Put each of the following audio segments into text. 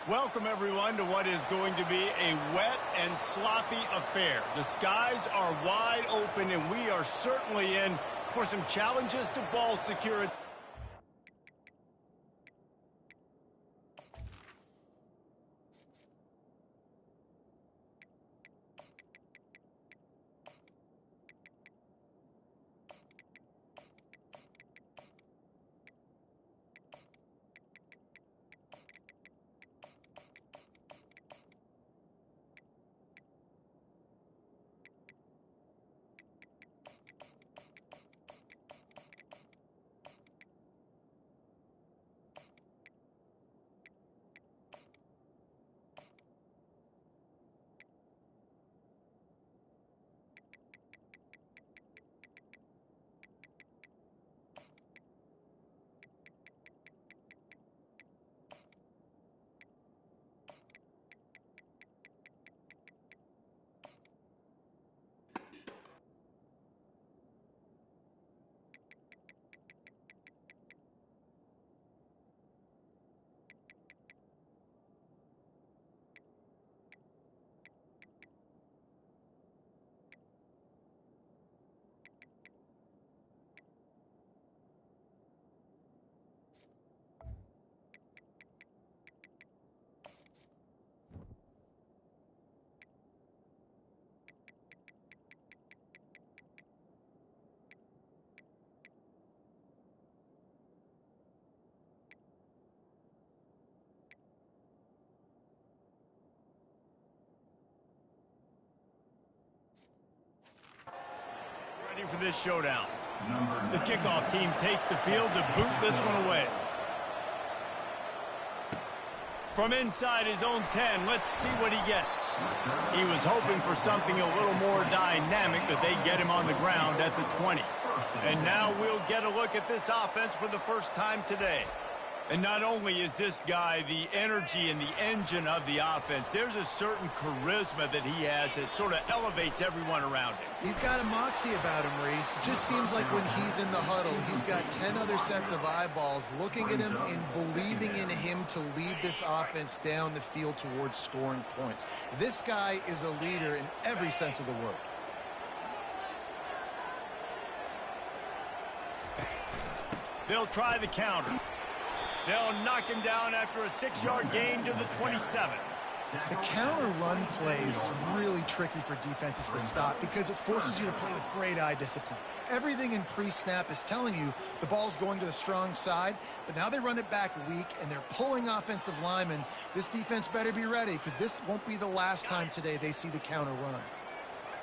Welcome, everyone, to what is going to be a wet and sloppy affair. The skies are wide open, and we are certainly in for some challenges to ball security. For this showdown. The kickoff team takes the field to boot this one away. From inside his own 10, let's see what he gets. He was hoping for something a little more dynamic, but they get him on the ground at the 20. And now we'll get a look at this offense for the first time today. And not only is this guy the energy and the engine of the offense, there's a certain charisma that he has that sort of elevates everyone around him. He's got a moxie about him, Reese. It just seems like when he's in the huddle, he's got 10 other sets of eyeballs looking at him and believing in him to lead this offense down the field towards scoring points. This guy is a leader in every sense of the word. They'll try the counter. They'll knock him down after a 6-yard gain to the 27. The counter run play is really tricky for defenses to stop because it forces you to play with great eye discipline. Everything in pre-snap is telling you the ball's going to the strong side, but now they run it back weak and they're pulling offensive linemen. This defense better be ready because this won't be the last time today they see the counter run.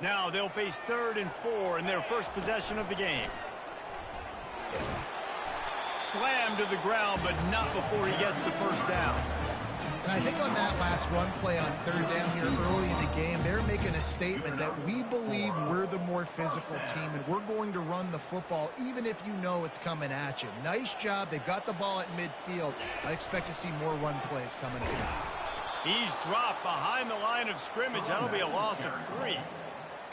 Now they'll face 3rd and 4 in their first possession of the game. Slammed to the ground, but not before he gets the first down. And I think on that last run play on 3rd down here early in the game, they're making a statement that we believe we're the more physical team and we're going to run the football even if you know it's coming at you. Nice job. They've got the ball at midfield. I expect to see more run plays coming in. He's dropped behind the line of scrimmage. That'll be a loss of 3.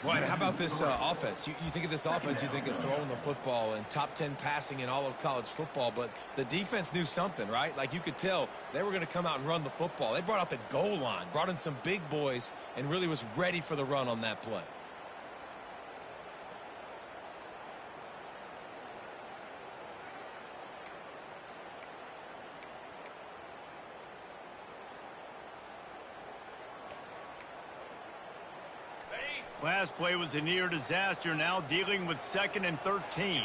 Well, and how about this offense? You think of this offense, you think of throwing the football and top 10 passing in all of college football, but the defense knew something, right? Like you could tell they were going to come out and run the football. They brought out the goal line, brought in some big boys, and really was ready for the run on that play. Last play was a near disaster, now dealing with 2nd and 13.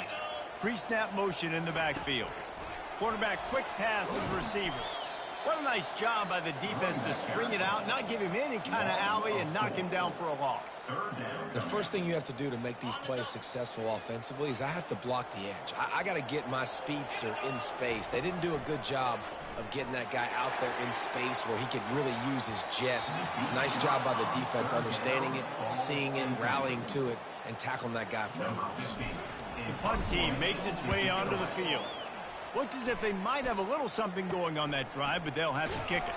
Pre-snap motion in the backfield. Quarterback quick pass to the receiver. What a nice job by the defense to string it out, not give him any kind of alley, and knock him down for a loss. The first thing you have to do to make these plays successful offensively is I have to block the edge. I got to get my speedster in space. They didn't do a good job of getting that guy out there in space where he could really use his jets. Nice job by the defense understanding it, seeing it, rallying to it, and tackling that guy for a loss. The punt team makes its way onto the field. Looks as if they might have a little something going on that drive, but they'll have to kick it.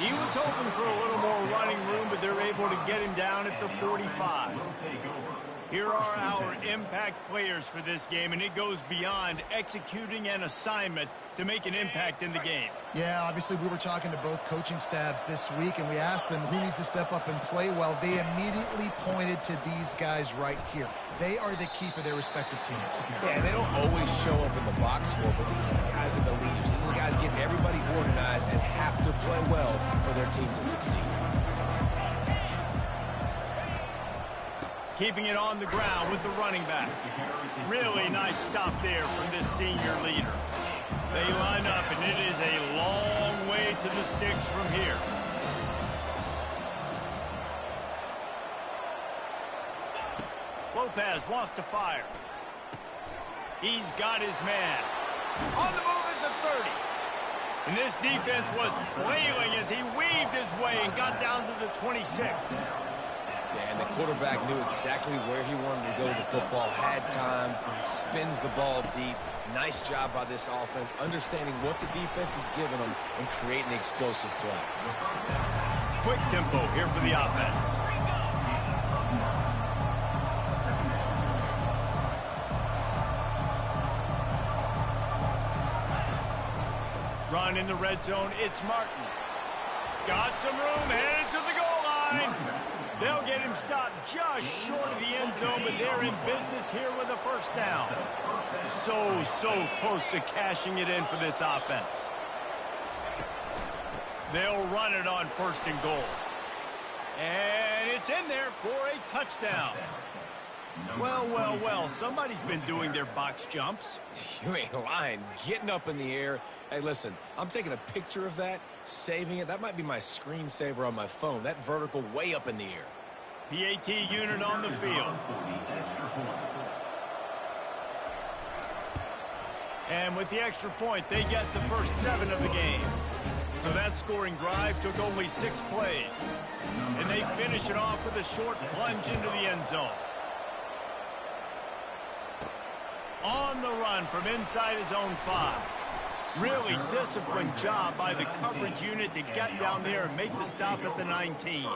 He was hoping for a little more running room, but they're able to get him down at the 45. Here are our impact players for this game, and it goes beyond executing an assignment to make an impact in the game. Yeah, obviously we were talking to both coaching staffs this week, and we asked them who needs to step up and play well. They immediately pointed to these guys right here. They are the key for their respective teams. Yeah, they don't always show up in the box score, but these are the guys that are the leaders. These are the guys getting everybody organized and have to play well for their team to succeed. Keeping it on the ground with the running back. Really nice stop there from this senior leader. They line up, and it is a long way to the sticks from here. Lopez wants to fire. He's got his man. On the move at the 30. And this defense was flailing as he weaved his way and got down to the 26. Yeah, and the quarterback knew exactly where he wanted to go with the football, had time, spins the ball deep. Nice job by this offense, understanding what the defense is giving them and creating explosive play. Quick tempo here for the offense. Run in the red zone, it's Martin. Got some room, headed to the goal line. They'll get him stopped just short of the end zone, but they're in business here with a first down. So close to cashing it in for this offense. They'll run it on first and goal. And it's in there for a touchdown. Well, somebody's been doing their box jumps. You ain't lying. Getting up in the air. Hey, listen, I'm taking a picture of that, saving it. That might be my screensaver on my phone. That vertical way up in the air. PAT unit on the field. And with the extra point, they get the first 7 of the game. So that scoring drive took only 6 plays. And they finish it off with a short plunge into the end zone. On the run from inside his own 5. Really disciplined job by the coverage unit to get down there and make the stop at the 19.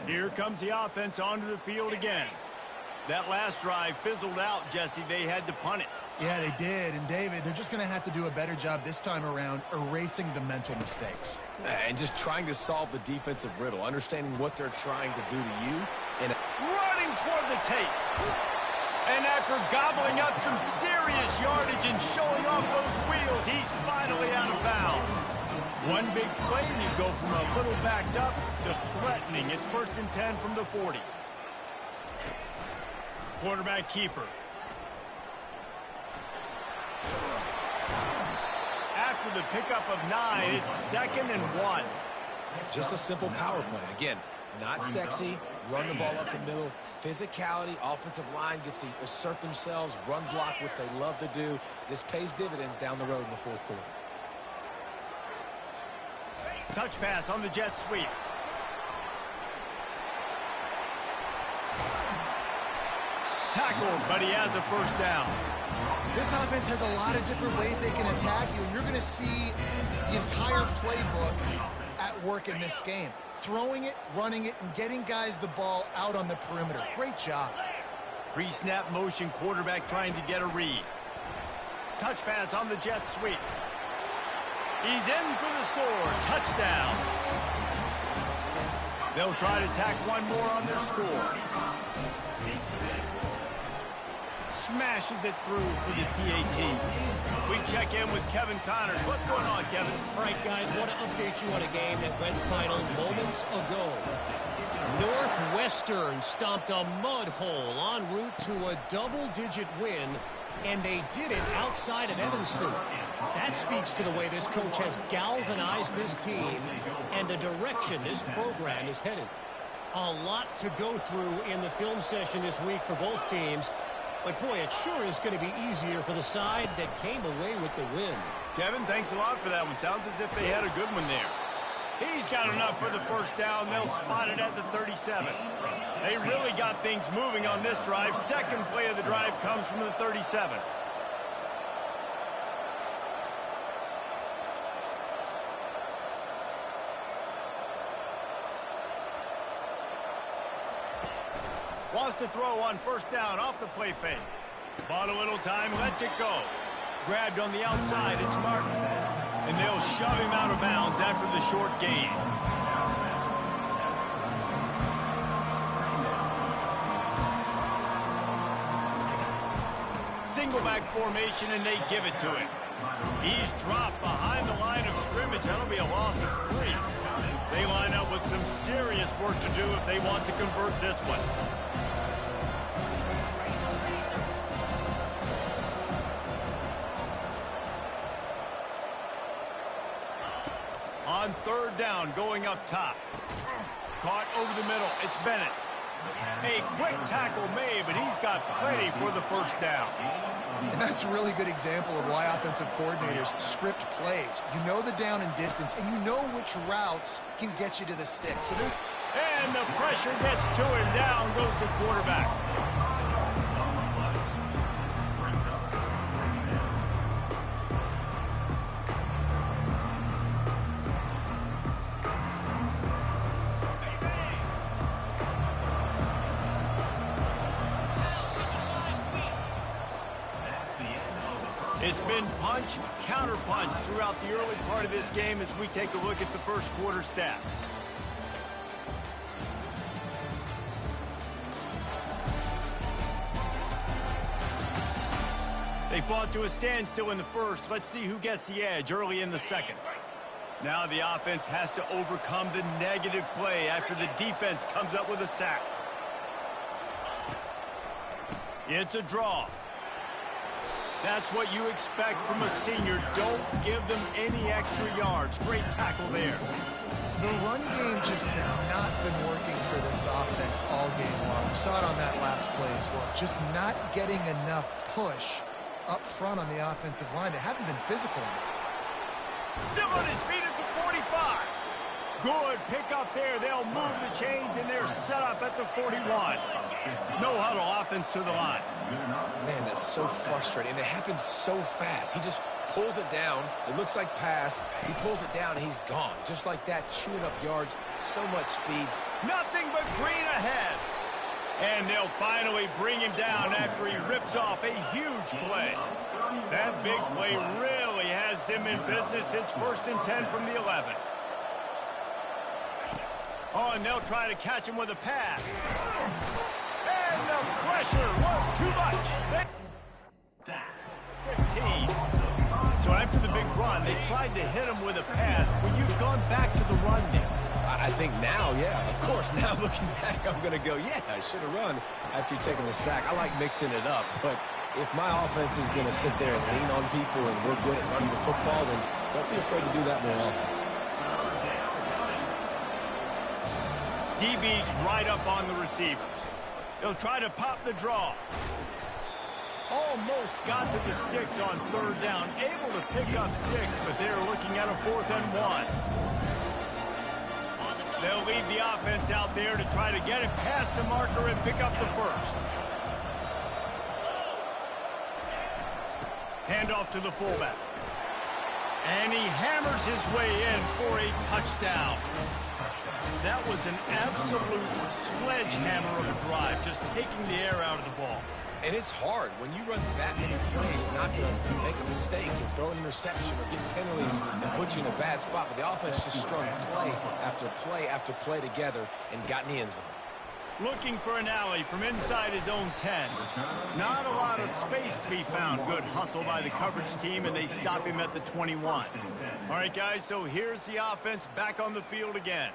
Here comes the offense onto the field again. That last drive fizzled out, Jesse. They had to punt it. Yeah, they did. And, David, they're just going to have to do a better job this time around erasing the mental mistakes. And just trying to solve the defensive riddle, understanding what they're trying to do to you. And running toward the tape. And after gobbling up some serious yardage and showing off those wheels, he's finally out of bounds. One big play, and you go from a little backed up to threatening. It's 1st and 10 from the 40. Quarterback keeper. After the pickup of 9, it's 2nd and 1. Just a simple power play. Again, not sexy, run the ball up the middle. Physicality, offensive line gets to assert themselves, run block, which they love to do. This pays dividends down the road in the 4th quarter. Touch pass on the jet sweep. Tackled, but he has a first down. This offense has a lot of different ways they can attack you. You're going to see the entire playbook at work in this game. Throwing it, running it, and getting guys the ball out on the perimeter. Great job. Pre-snap motion, quarterback trying to get a read. Touch pass on the jet sweep. He's in for the score. Touchdown. They'll try to tack one more on their score. Smashes it through for the PAT. We check in with Kevin Connors. What's going on, Kevin? All right, guys, want to update you on a game that went final moments ago. Northwestern stomped a mud hole en route to a double-digit win, and they did it outside of Evanston. That speaks to the way this coach has galvanized this team and the direction this program is headed. A lot to go through in the film session this week for both teams. But, boy, it sure is going to be easier for the side that came away with the win. Kevin, thanks a lot for that one. Sounds as if they had a good one there. He's got enough for the first down. They'll spot it at the 37. They really got things moving on this drive. Second play of the drive comes from the 37. Wants to throw on first down off the play fake. Bought a little time, lets it go. Grabbed on the outside, it's Martin. And they'll shove him out of bounds after the short gain. Single back formation, and they give it to him. He's dropped behind the line of scrimmage. That'll be a loss of 3. They line up with some serious work to do if they want to convert this one. On third down, going up top. Caught over the middle. It's Bennett. A quick tackle made, but he's got plenty for the first down. And that's a really good example of why offensive coordinators script plays. You know the down and distance, and you know which routes can get you to the stick. And the pressure gets to him. Down goes the quarterback. It's been punch, counter-punch throughout the early part of this game as we take a look at the first quarter stats. They fought to a standstill in the first. Let's see who gets the edge early in the second. Now the offense has to overcome the negative play after the defense comes up with a sack. It's a draw. That's what you expect from a senior. Don't give them any extra yards. Great tackle there. The run game just has not been working for this offense all game long. We saw it on that last play as well. Just not getting enough push up front on the offensive line. They haven't been physical enough. Still on his feet at the 45. Good pick up there. They'll move the chains, and they're set up at the 41. No huddle offense to the line. Man, that's so frustrating. And it happens so fast. He just pulls it down. It looks like pass. He pulls it down, and he's gone. Just like that, chewing up yards. So much speed. Nothing but green ahead. And they'll finally bring him down after he rips off a huge play. That big play really has them in business. It's 1st and 10 from the 11. Oh, and they'll try to catch him with a pass. And the pressure was too much. 15. So after the big run, they tried to hit him with a pass, but you've gone back to the run now. I think now, yeah, of course, now looking back, I'm going to go, yeah, I should have run after taking the sack. I like mixing it up, but if my offense is going to sit there and lean on people and we're good at running the football, then don't be afraid to do that more often. DB's right up on the receivers. They'll try to pop the draw. Almost got to the sticks on third down. Able to pick up 6, but they're looking at a 4th and 1. They'll lead the offense out there to try to get it past the marker and pick up the first. Handoff to the fullback. And he hammers his way in for a touchdown. That was an absolute sledgehammer of a drive, just taking the air out of the ball. And it's hard when you run that many plays not to make a mistake and throw an interception or get penalties and put you in a bad spot. But the offense just strung play after play after play together and got in the end zone. Looking for an alley from inside his own 10. Not a lot of space to be found. Good hustle by the coverage team, and they stop him at the 21. All right, guys, so here's the offense back on the field again.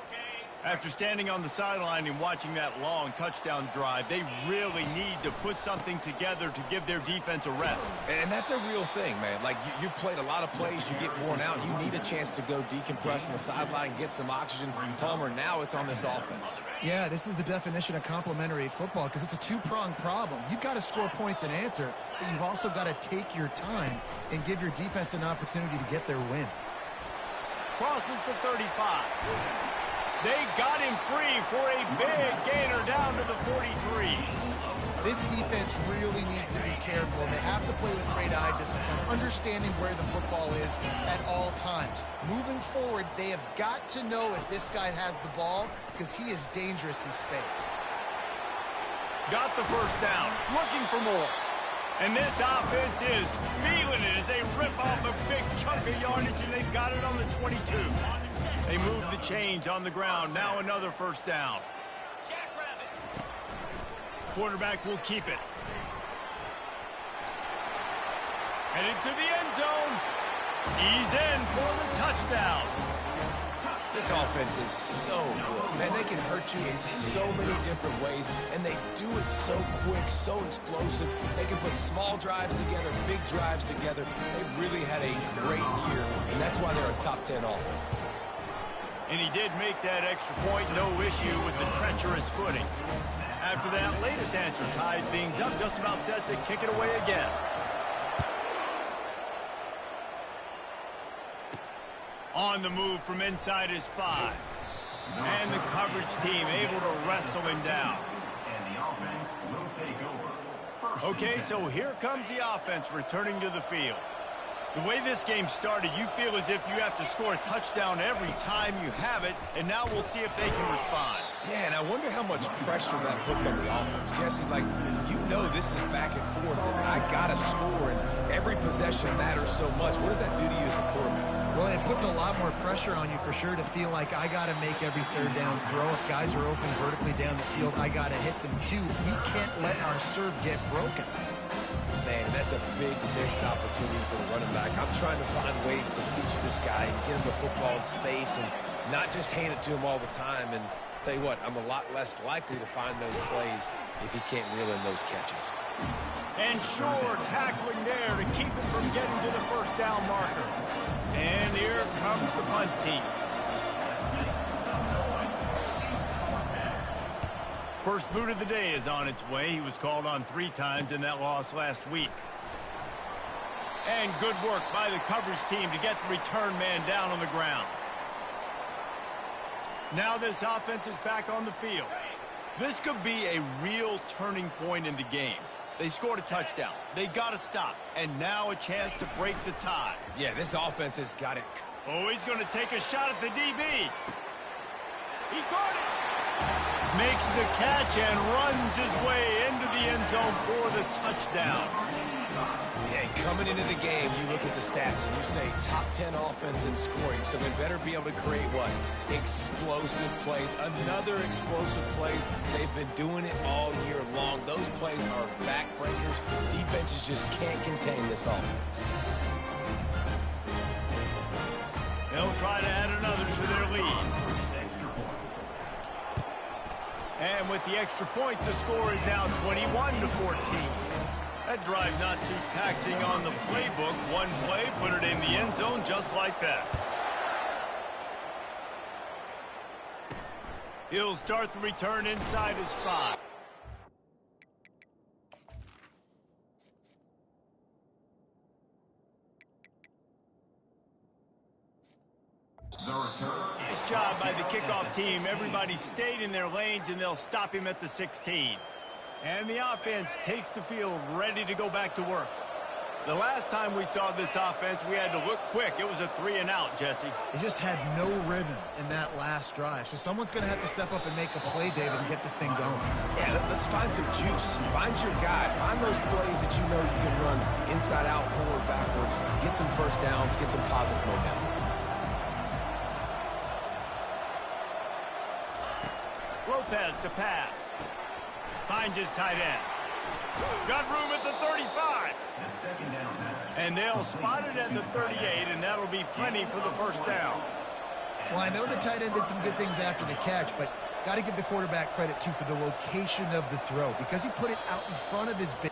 After standing on the sideline and watching that long touchdown drive, they really need to put something together to give their defense a rest. And that's a real thing, man. Like, you've played a lot of plays, you get worn out. You need a chance to go decompress on the sideline, get some oxygen. Palmer, now it's on this offense. Yeah, this is the definition of complementary football because it's a two-pronged problem. You've got to score points and answer, but you've also got to take your time and give your defense an opportunity to get their win. Crosses the 35. They got him free for a big gainer down to the 43. This defense really needs to be careful. They have to play with great eye discipline, understanding where the football is at all times. Moving forward, they have got to know if this guy has the ball because he is dangerous in space. got the first down, looking for more. And this offense is feeling it as they rip off a big chunk of yardage, and they've got it on the 22. They move the chains on the ground. Now another first down. Quarterback will keep it. Headed to the end zone. He's in for the touchdown. This offense is so good. Man, they can hurt you in so many different ways, and they do it so quick, so explosive. They can put small drives together, big drives together. They've really had a great year, and that's why they're a top 10 offense. And he did make that extra point, no issue with the treacherous footing. After that latest answer tied things up, just about set to kick it away again. On the move from inside his 5. And the coverage team able to wrestle him down. Okay, so here comes the offense returning to the field. The way this game started, you feel as if you have to score a touchdown every time you have it, and now we'll see if they can respond. Yeah, and I wonder how much pressure that puts on the offense. Jesse, like, you know this is back and forth, and I got to score, and every possession matters so much. What does that do to you as a quarterback? Well, it puts a lot more pressure on you for sure to feel like I got to make every third down throw. If guys are open vertically down the field, I got to hit them too. We can't let our serve get broken. Man, that's a big missed opportunity for the running back. I'm trying to find ways to feature this guy and get him the football in space and not just hand it to him all the time. And tell you what, I'm a lot less likely to find those plays if he can't reel in those catches. And sure, tackling there to keep it from getting to the first down marker. And here comes the punt team. First boot of the day is on its way. He was called on 3 times in that loss last week. And good work by the coverage team to get the return man down on the ground. Now this offense is back on the field. This could be a real turning point in the game. They scored a touchdown. They got to stop. And now a chance to break the tie. Yeah, this offense has got it. Oh, he's going to take a shot at the DB. He caught it. Makes the catch and runs his way into the end zone for the touchdown. Yeah, coming into the game, you look at the stats and you say top 10 offense in scoring, so they better be able to create what? Explosive plays. Another explosive plays. They've been doing it all year long. Those plays are backbreakers. Defenses just can't contain this offense. They'll try to add another to their lead. And with the extra point, the score is now 21-14. That drive not too taxing on the playbook. One play, put it in the end zone just like that. He'll start the return inside his 5. Nice job by the kickoff team. Everybody stayed in their lanes, and they'll stop him at the 16. And the offense takes the field ready to go back to work. The last time we saw this offense, we had to look quick. It was a 3-and-out, Jesse. They just had no rhythm in that last drive. So someone's going to have to step up and make a play, David, and get this thing going. Yeah, let's find some juice. Find your guy. Find those plays that you know you can run inside out, forward, backwards. Get some first downs. Get some positive momentum. Lopez to pass. Finds his tight end. Got room at the 35. And they'll spot it at the 38, and that'll be plenty for the first down. Well, I know the tight end did some good things after the catch, but got to give the quarterback credit, too, for the location of the throw, because he put it out in front of his big.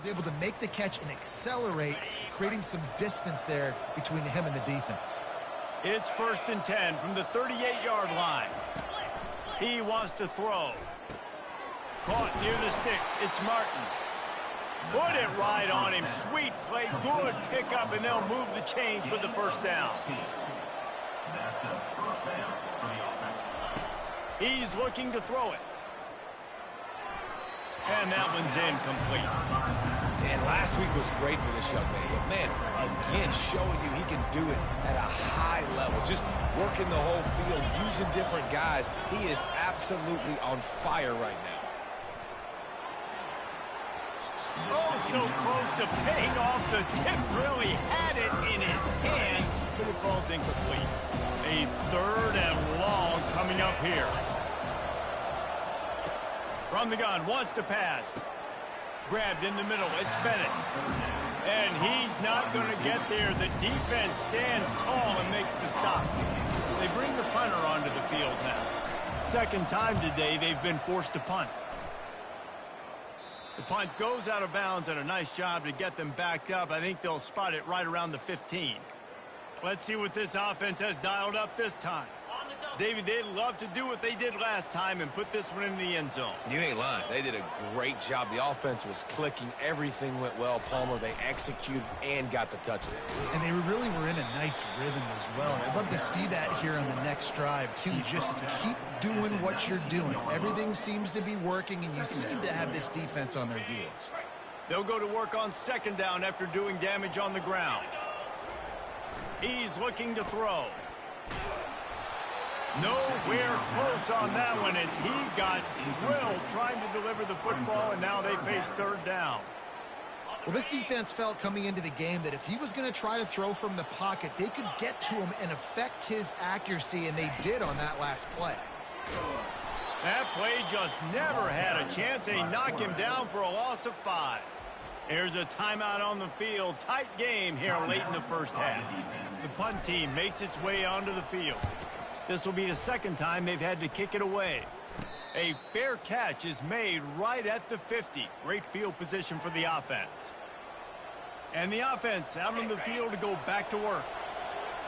was able to make the catch and accelerate, creating some distance there between him and the defense. It's 1st and 10 from the 38-yard line. He wants to throw. Caught near the sticks. It's Martin. Put it right on him. Sweet play. Good pickup, and they'll move the chains with the first down. He's looking to throw it. And that one's incomplete. And last week was great for this young man. But, man, again, showing you he can do it at a high level. Just working the whole field, using different guys. He is absolutely on fire right now. Oh, so close to paying off. The tip really had it in his hands, but it falls incomplete. A 3rd and long coming up here. From the gun, wants to pass. Grabbed in the middle, it's Bennett. And he's not going to get there. The defense stands tall and makes the stop. They bring the punter onto the field now. 2nd time today they've been forced to punt. The punt goes out of bounds, and a nice job to get them backed up. I think they'll spot it right around the 15. Let's see what this offense has dialed up this time. David, they'd love to do what they did last time and put this one in the end zone. You ain't lying. They did a great job. The offense was clicking. Everything went well. Palmer, they executed and got the touchdown. And they really were in a nice rhythm as well. And I'd love to see that here on the next drive, too. Just keep doing what you're doing. Everything seems to be working, and you seem to have this defense on their heels. They'll go to work on 2nd down after doing damage on the ground. He's looking to throw. Nowhere close on that one as he got drilled trying to deliver the football, and now they face 3rd down. Well, this defense felt coming into the game that if he was going to try to throw from the pocket, they could get to him and affect his accuracy, and they did on that last play. That play just never had a chance. They knock him down for a loss of 5. Here's a timeout on the field. Tight game here late in the first half. The punt team makes its way onto the field. This will be the 2nd time they've had to kick it away. A fair catch is made right at the 50. Great field position for the offense. And the offense out on the field to go back to work.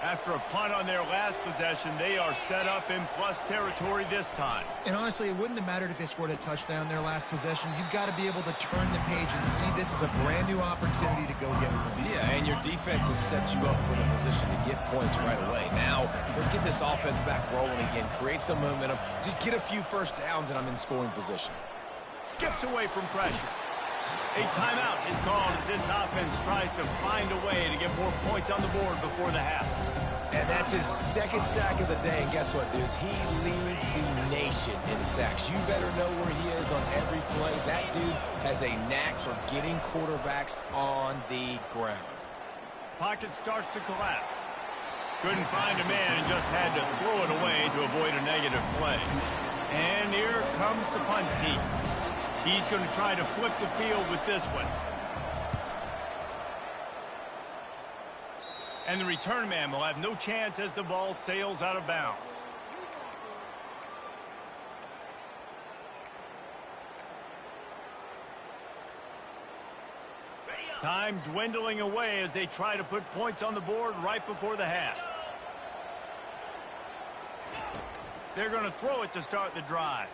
After a punt on their last possession, they are set up in plus territory this time. And honestly, it wouldn't have mattered if they scored a touchdown their last possession. You've got to be able to turn the page and see this as a brand new opportunity to go get points. Yeah, and your defense has set you up for the position to get points right away. Now, let's get this offense back rolling again, create some momentum, just get a few first downs, and I'm in scoring position. Skips away from pressure. A timeout is called as this offense tries to find a way to get more points on the board before the half. And that's his 2nd sack of the day. And guess what, dudes? He leads the nation in sacks. You better know where he is on every play. That dude has a knack for getting quarterbacks on the ground. Pocket starts to collapse. Couldn't find a man and just had to throw it away to avoid a negative play. And here comes the punt team. He's going to try to flip the field with this one. And the return man will have no chance as the ball sails out of bounds. Time dwindling away as they try to put points on the board right before the half. They're going to throw it to start the drive.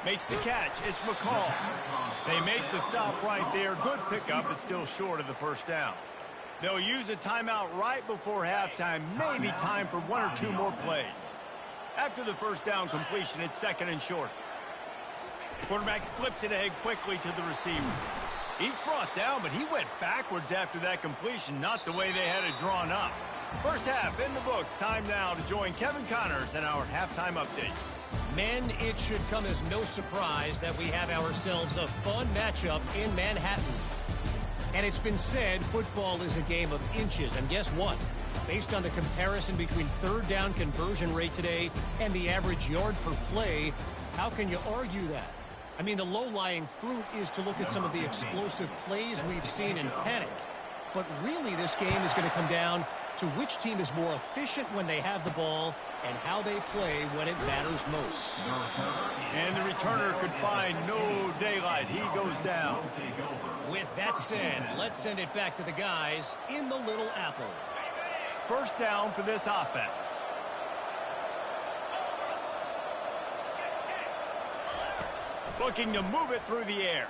Makes the catch. It's McCall. They make the stop right there. Good pickup. It's still short of the first down. They'll use a timeout right before halftime. Maybe time for 1 or 2 more plays. After the first down completion, it's 2nd and short. Quarterback flips it ahead quickly to the receiver. He's brought down, but he went backwards after that completion, not the way they had it drawn up. First half in the books. Time now to join Kevin Connors in our halftime update. Men, it should come as no surprise that we have ourselves a fun matchup in Manhattan. And it's been said football is a game of inches. And guess what? Based on the comparison between 3rd down conversion rate today and the average yard per play, how can you argue that? I mean, the low-lying fruit is to look at some of the explosive plays we've seen in panic. But really, this game is going to come down to which team is more efficient when they have the ball and how they play when it matters most. And the returner could find no daylight. He goes down. With That said, let's send it back to the guys in the Little Apple. First down for this offense. Looking to move it through the air.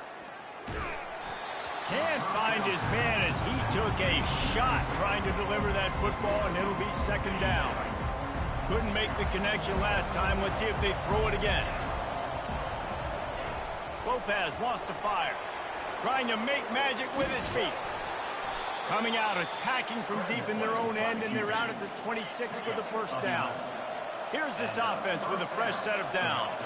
Can't find his man as he took a shot trying to deliver that football, and it'll be second down. Couldn't make the connection last time. Let's see if they throw it again. Lopez wants to fire. Trying to make magic with his feet. Coming out, attacking from deep in their own end, and they're out at the 26 for the first down. Here's this offense with a fresh set of downs.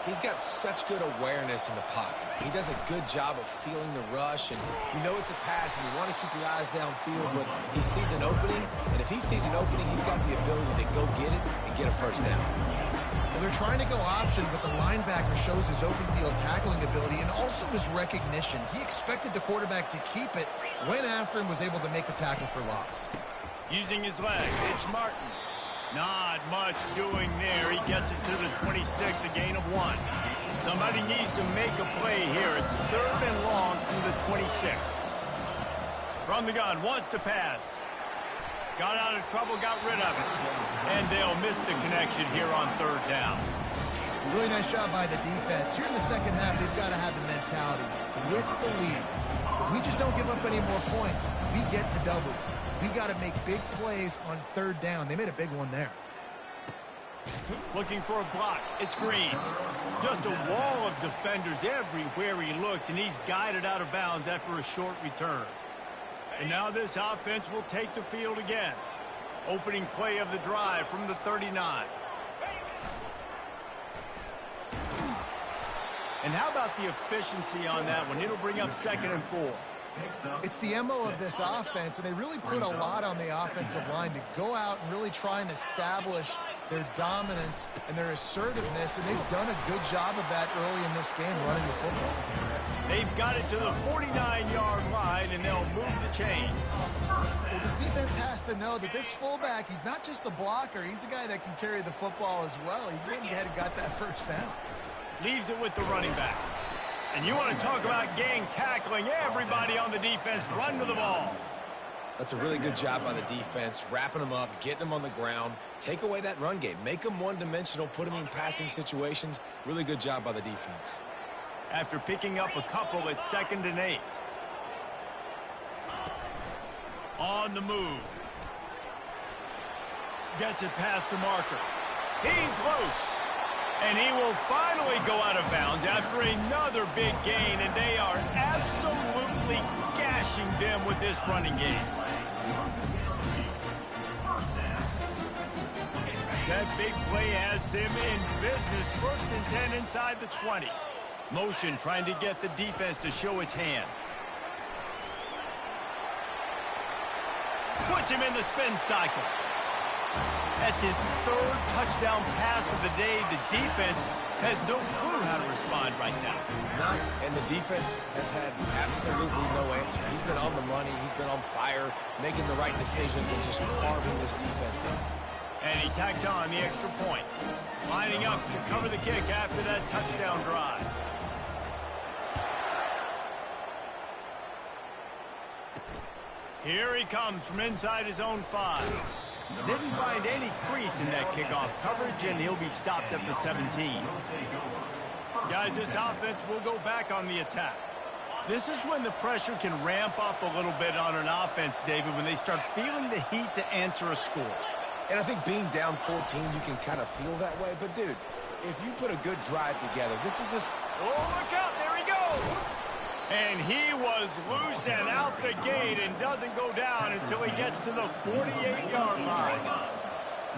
He's got such good awareness in the pocket. He does a good job of feeling the rush, and you know it's a pass, and you want to keep your eyes downfield, but he sees an opening, and if he sees an opening, he's got the ability to go get it and get a first down. Well, they're trying to go option, but the linebacker shows his open field tackling ability and also his recognition. He expected the quarterback to keep it, went after him, was able to make the tackle for loss. Using his legs, it's Martin. Not much doing there. He gets it to the 26, a gain of 1. Somebody needs to make a play here. It's third and long from the 26. From the gun, wants to pass. Got out of trouble, got rid of it. And they'll miss the connection here on third down. Really nice job by the defense. Here in the second half, they've got to have the mentality with the lead. If we just don't give up any more points, we get the double. We got to make big plays on third down. They made a big one there. Looking for a block. It's Green. Just a wall of defenders everywhere he looks, and he's guided out of bounds after a short return. And now this offense will take the field again. Opening play of the drive from the 39. And how about the efficiency on that one? It'll bring up 2nd and 4. It's the MO of this offense, and they really put a lot on the offensive line to go out and really try and establish their dominance and their assertiveness, and they've done a good job of that early in this game running the football. They've got it to the 49-yard line, and they'll move the chains. Well, this defense has to know that this fullback, he's not just a blocker. He's a guy that can carry the football as well. He went ahead and got that first down. Leaves it with the running back. And you want to talk about gang tackling, everybody on the defense run to the ball. That's a really good job by the defense, wrapping them up, getting them on the ground, take away that run game, make them one-dimensional, put them in passing situations. Really good job by the defense. After picking up a couple, it's 2nd and 8. On the move. Gets it past the marker. He's loose. And he will finally go out of bounds after another big gain, and they are absolutely gashing them with this running game. That big play has them in business. 1st and 10 inside the 20. Motion trying to get the defense to show his hand. Puts him in the spin cycle. That's his 3rd touchdown pass of the day. The defense has no clue how to respond right now. No, and the defense has had absolutely no answer. He's been on the money. He's been on fire, making the right decisions and just carving this defense up. And he tacked on the extra point. Lining up to cover the kick after that touchdown drive. Here he comes from inside his own 5. Didn't find any crease in that kickoff coverage, and he'll be stopped at the 17. Guys, this offense will go back on the attack. This is when the pressure can ramp up a little bit on an offense, David, when they start feeling the heat to answer a score. And I think being down 14, you can kind of feel that way. But, dude, if you put a good drive together, this is a... Oh, look out. There he goes. And he was loose and out the gate and doesn't go down until he gets to the 48-yard line.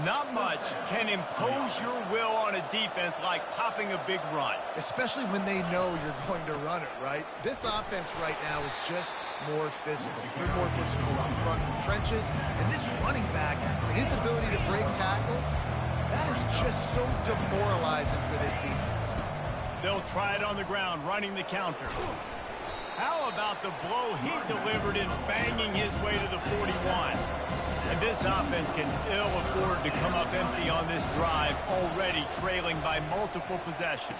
Not much can impose your will on a defense like popping a big run. Especially when they know you're going to run it, right? This offense right now is just more physical. They're more physical up front in the trenches. And this running back and his ability to break tackles, that is just so demoralizing for this defense. They'll try it on the ground, running the counter. How about the blow he delivered in banging his way to the 41? And this offense can ill afford to come up empty on this drive, already trailing by multiple possessions.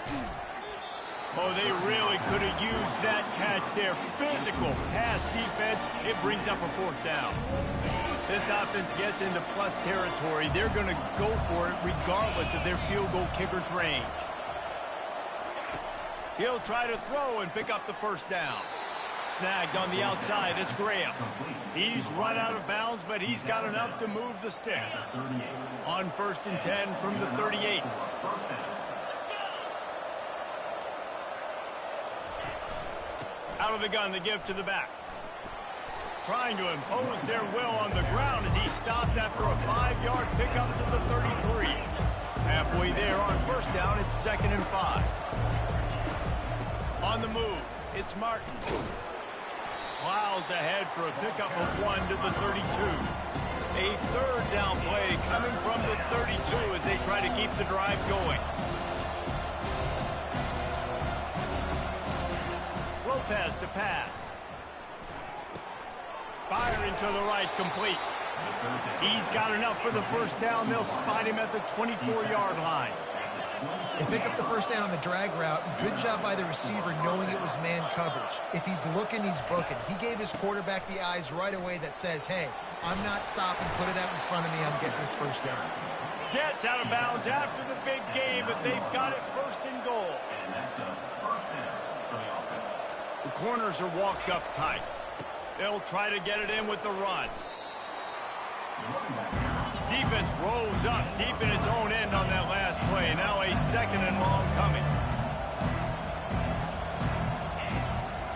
Oh, they really could have used that catch there. Physical pass defense. It brings up a fourth down. This offense gets into plus territory. They're going to go for it regardless of their field goal kicker's range. He'll try to throw and pick up the first down. Snagged on the outside. It's Graham. He's run out of bounds, but he's got enough to move the sticks. On 1st and 10 from the 38. Out of the gun to give to the back. Trying to impose their will on the ground as he stopped after a 5-yard pickup to the 33. Halfway there on 1st down, it's 2nd and 5. On the move, it's Martin. Plows ahead for a pickup of 1 to the 32. A 3rd down play coming from the 32 as they try to keep the drive going. Lopez to pass. Firing to the right, complete. He's got enough for the first down. They'll spot him at the 24-yard line. They pick up the first down on the drag route. Good job by the receiver knowing it was man coverage. If he's looking, he's booking. He gave his quarterback the eyes right away that says, hey, I'm not stopping. Put it out in front of me. I'm getting this first down. Gets out of bounds after the big game, but they've got it 1st and goal. The corners are walked up tight. They'll try to get it in with the run. Defense rolls up deep in its own end on that last play. Now a 2nd and long coming.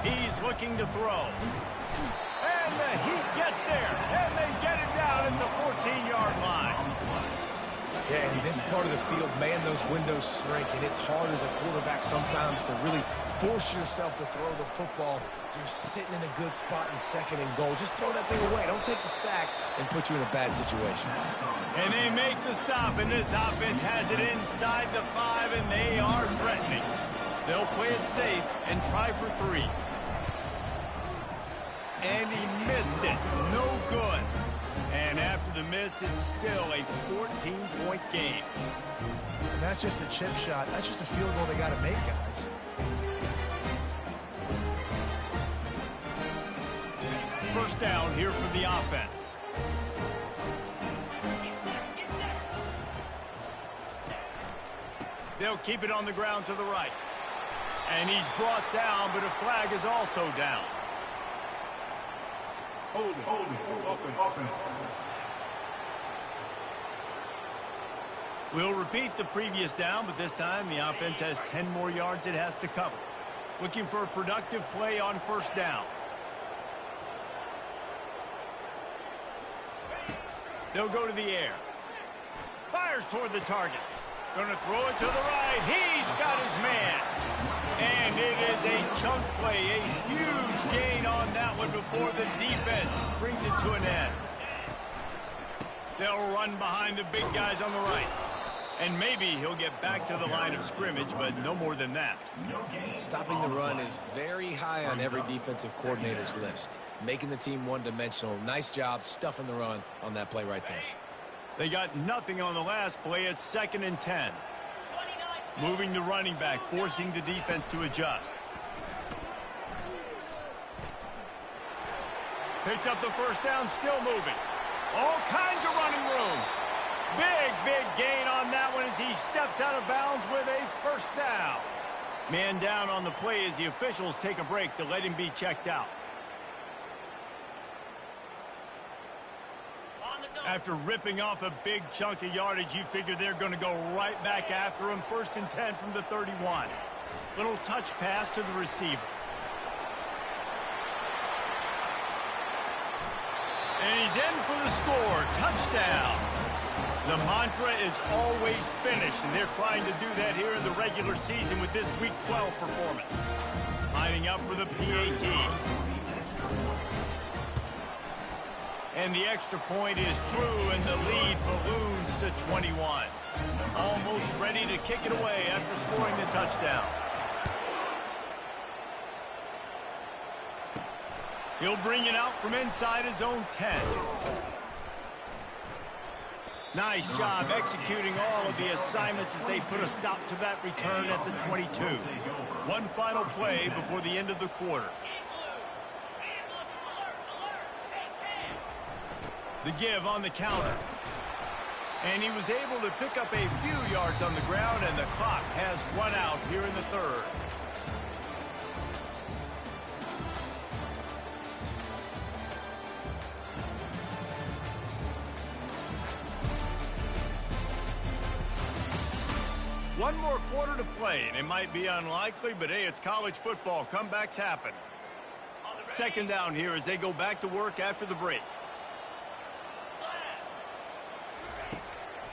He's looking to throw. And the Heat gets there. And they get it down at the 14-yard line. Yeah, in this part of the field, man, those windows shrink, and it's hard as a quarterback sometimes to really force yourself to throw the football. You're sitting in a good spot in 2nd and goal. Just throw that thing away. Don't take the sack and put you in a bad situation. And they make the stop, and this offense has it inside the 5, and they are threatening. They'll play it safe and try for 3. And he missed it. No good. And after the miss, it's still a 14-point game. And that's just the chip shot. That's just a field goal they got to make, guys. First down here for the offense. They'll keep it on the ground to the right. And he's brought down, but a flag is also down. Hold it, open. We'll repeat the previous down, but this time the offense has 10 more yards it has to cover. Looking for a productive play on 1st down. They'll go to the air. Fires toward the target. Going to throw it to the right. He's got his man. And it is a chunk play, a huge gain on that one before the defense brings it to an end. They'll run behind the big guys on the right. And maybe he'll get back to the line of scrimmage, but no more than that. Stopping the run is very high on every defensive coordinator's list. Making the team one-dimensional. Nice job stuffing the run on that play right there. They got nothing on the last play. It's 2nd and 10. Moving the running back, forcing the defense to adjust. Picks up the first down, still moving. All kinds of running room. Big gain on that one as he steps out of bounds with a first down. Man down on the play as the officials take a break to let him be checked out. After ripping off a big chunk of yardage, you figure they're going to go right back after him. 1st and 10 from the 31. Little touch pass to the receiver. And he's in for the score. Touchdown. The mantra is always finish, and they're trying to do that here in the regular season with this Week 12 performance. Lining up for the PAT. And the extra point is true, and the lead balloons to 21. Almost ready to kick it away after scoring the touchdown. He'll bring it out from inside his own 10. Nice job executing all of the assignments as they put a stop to that return at the 22. One final play before the end of the quarter. The give on the counter. And he was able to pick up a few yards on the ground, and the clock has run out here in the third. One more quarter to play, and it might be unlikely, but hey, it's college football. Comebacks happen. Second down here as they go back to work after the break.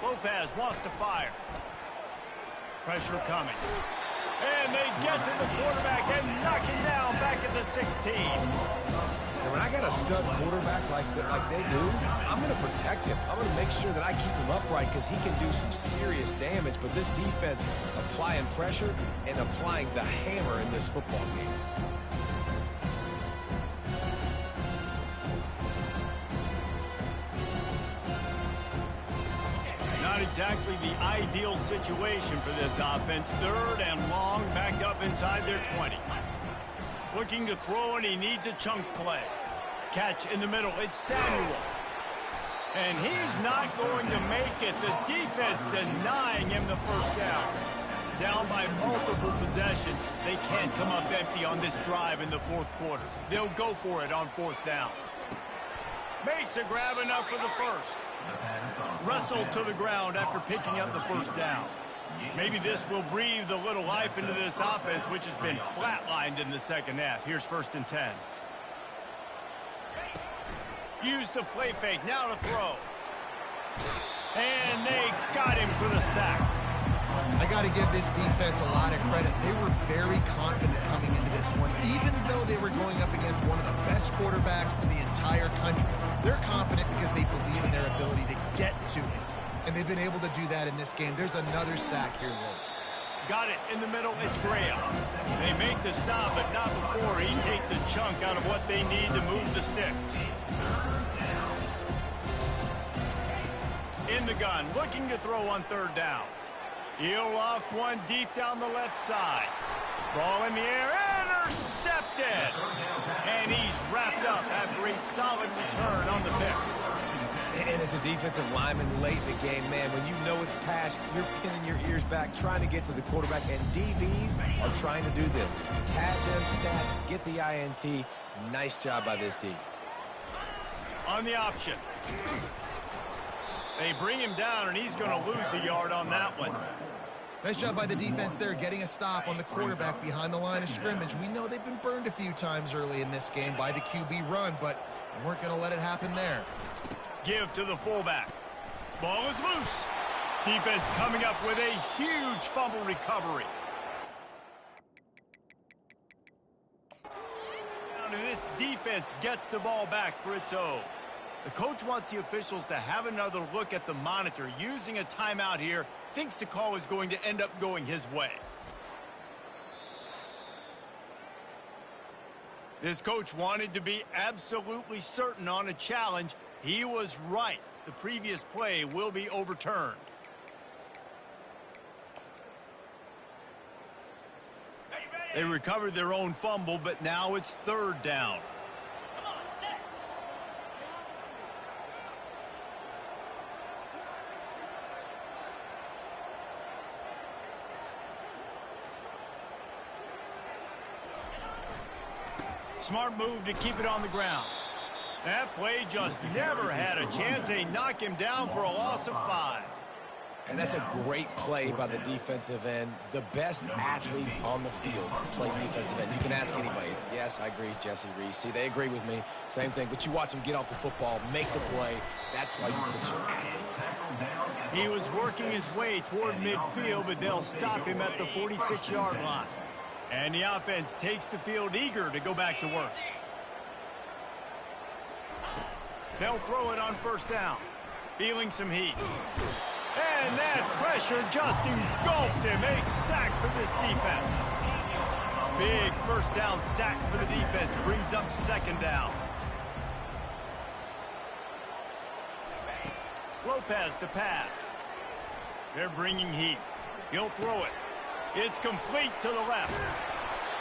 Lopez wants to fire. Pressure coming. And they get to the quarterback and knock him down back at the 16. And when I got a stud quarterback like they do, I'm going to protect him. I'm going to make sure that I keep him upright because he can do some serious damage. But this defense applying pressure and applying the hammer in this football game. Not exactly the ideal situation for this offense. Third and long, backed up inside their 20. Looking to throw, and he needs a chunk play. Catch in the middle. It's Samuel. And he's not going to make it. The defense denying him the first down. Down by multiple possessions. They can't come up empty on this drive in the fourth quarter. They'll go for it on fourth down. Makes a grab enough for the first. Wrestled to the ground after picking up the first down. Maybe this will breathe a little life into this offense, which has been flatlined in the second half. Here's 1st and 10. Use the play fake. Now to throw. And they got him for the sack. I got to give this defense a lot of credit. They were very confident coming into this one, even though they were going up against one of the best quarterbacks in the entire country. They're confident because they believe in their ability to get to it. And they've been able to do that in this game. There's another sack here late. Got it in the middle. It's Graham. They make the stop, but not before he takes a chunk out of what they need to move the sticks. In the gun, looking to throw on third down. He'll loft one deep down the left side. Ball in the air, intercepted! And he's wrapped up after a solid return on the pick. And as a defensive lineman late in the game, man, when you know it's passed, you're pinning your ears back, trying to get to the quarterback, and DBs are trying to do this. Pad them stats, get the INT. Nice job by this D. On the option. They bring him down, and he's going to lose a yard on that one. Nice job by the defense there, getting a stop on the quarterback behind the line of scrimmage. We know they've been burned a few times early in this game by the QB run, but they weren't going to let it happen there. Give to the fullback. Ball is loose. Defense coming up with a huge fumble recovery. And this defense gets the ball back for its own. The coach wants the officials to have another look at the monitor. Using a timeout here, thinks the call is going to end up going his way. This coach wanted to be absolutely certain on a challenge. He was right. The previous play will be overturned. They recovered their own fumble, but now it's third down. Smart move to keep it on the ground. That play just never had a chance. They knock him down for a loss of 5. And that's a great play by the defensive end. The best athletes on the field play defensive end. You can ask anybody. Yes, I agree, Jesse Reese. See, they agree with me. Same thing. But you watch them get off the football, make the play. That's why you put your athletes there. He was working his way toward midfield, but they'll stop him at the 46-yard line. And the offense takes the field eager to go back to work. They'll throw it on first down. Feeling some heat. And that pressure just engulfed him. A sack for this defense. Big first down sack for the defense. Brings up second down. Lopez to pass. They're bringing heat. He'll throw it. It's complete to the left.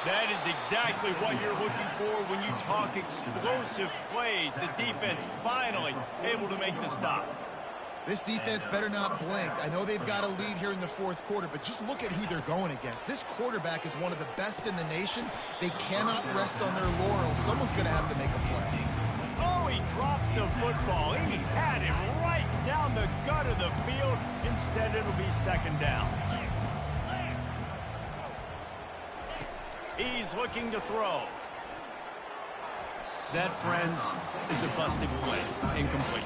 That is exactly what you're looking for when you talk explosive plays. The defense finally able to make the stop. This defense better not blink. I know they've got a lead here in the fourth quarter, but just look at who they're going against. This quarterback is one of the best in the nation. They cannot rest on their laurels. Someone's going to have to make a play. Oh, he drops the football. He had it right down the gut of the field. Instead, it'll be second down. He's looking to throw. That, friends, is a busted play. Incomplete.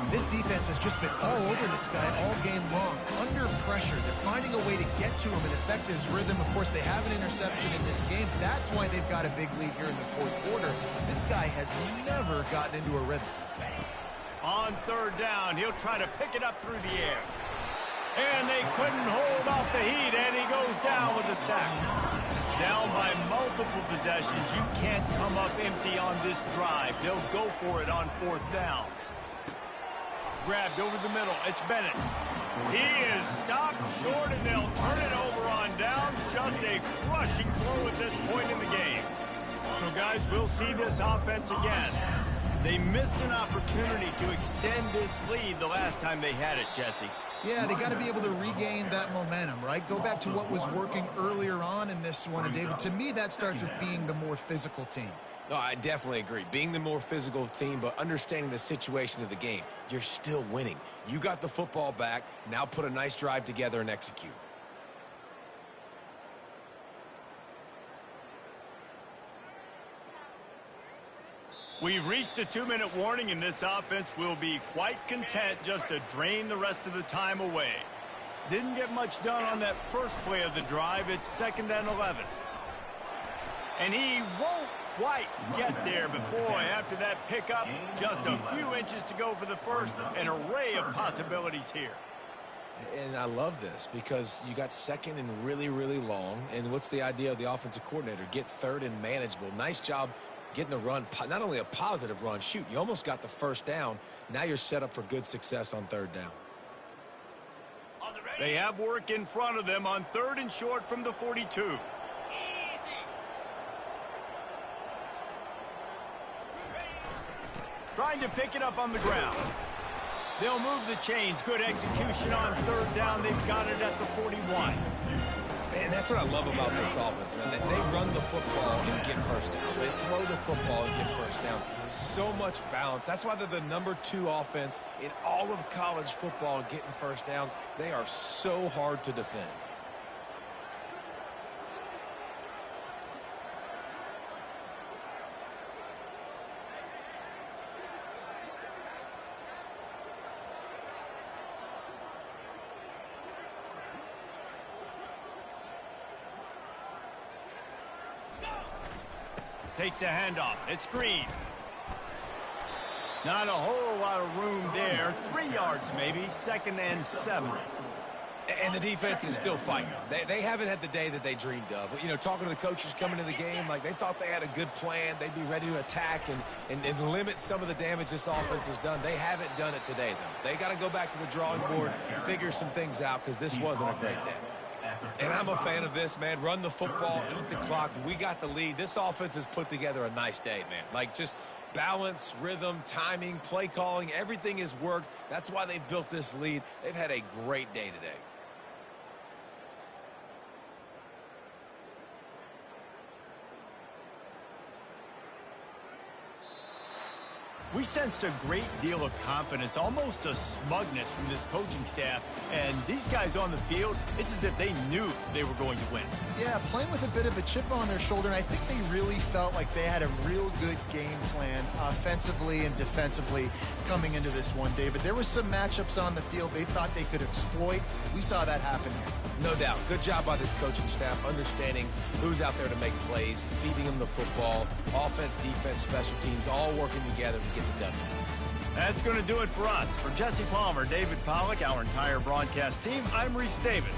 This defense has just been all over this guy all game long. Under pressure. They're finding a way to get to him and affect his rhythm. Of course, they have an interception in this game. That's why they've got a big lead here in the fourth quarter. This guy has never gotten into a rhythm. On third down, he'll try to pick it up through the air. And they couldn't hold off the heat, and he goes down with a sack. Down by multiple possessions. You can't come up empty on this drive. They'll go for it on fourth down. Grabbed over the middle. It's Bennett. He is stopped short, and they'll turn it over on downs. Just a crushing throw at this point in the game. So, guys, we'll see this offense again. They missed an opportunity to extend this lead the last time they had it, Jesse. Yeah, they got to be able to regain that momentum, right? Go back to what was working earlier on in this one. And, David, to me, that starts with being the more physical team. No, I definitely agree. Being the more physical team, but understanding the situation of the game. You're still winning. You got the football back. Now put a nice drive together and execute. We've reached a 2-minute warning, and this offense will be quite content just to drain the rest of the time away. Didn't get much done on that first play of the drive. It's 2nd and 11. And he won't quite get there, but boy, after that pickup, just a few inches to go for the first. An array of possibilities here. And I love this because you got second and really, really long. And what's the idea of the offensive coordinator? Get third and manageable. Nice job getting the run, not only a positive run, shoot, you almost got the first down. Now you're set up for good success on third down. They have work in front of them on 3rd and short from the 42. Trying to pick it up on the ground. They'll move the chains. Good execution on 3rd down. They've got it at the 41. And that's what I love about this offense, man. They run the football and get first downs. They throw the football and get first down. So much balance. That's why they're the #2 offense in all of college football and getting first downs. They are so hard to defend. Takes the handoff. It's Green. Not a whole lot of room there. 3 yards maybe. 2nd and 7. And the defense is still fighting. They haven't had the day that they dreamed of. You know, talking to the coaches coming to the game, like they thought they had a good plan. They'd be ready to attack and limit some of the damage this offense has done. They haven't done it today, though. They got to go back to the drawing board, figure some things out, because this wasn't a great day. And I'm a fan of this, man. Run the football, eat the clock. We got the lead. This offense has put together a nice day, man. Like just balance, rhythm, timing, play calling, everything has worked. That's why they've built this lead. They've had a great day today. We sensed a great deal of confidence, almost a smugness from this coaching staff. And these guys on the field, it's as if they knew they were going to win. Yeah, playing with a bit of a chip on their shoulder, and I think they really felt like they had a real good game plan offensively and defensively coming into this one, David. There was some matchups on the field they thought they could exploit. We saw that happen here. No doubt. Good job by this coaching staff, understanding who's out there to make plays, feeding them the football, offense, defense, special teams, all working together to get the W. That's going to do it for us. For Jesse Palmer, David Pollack, our entire broadcast team, I'm Reese Davis.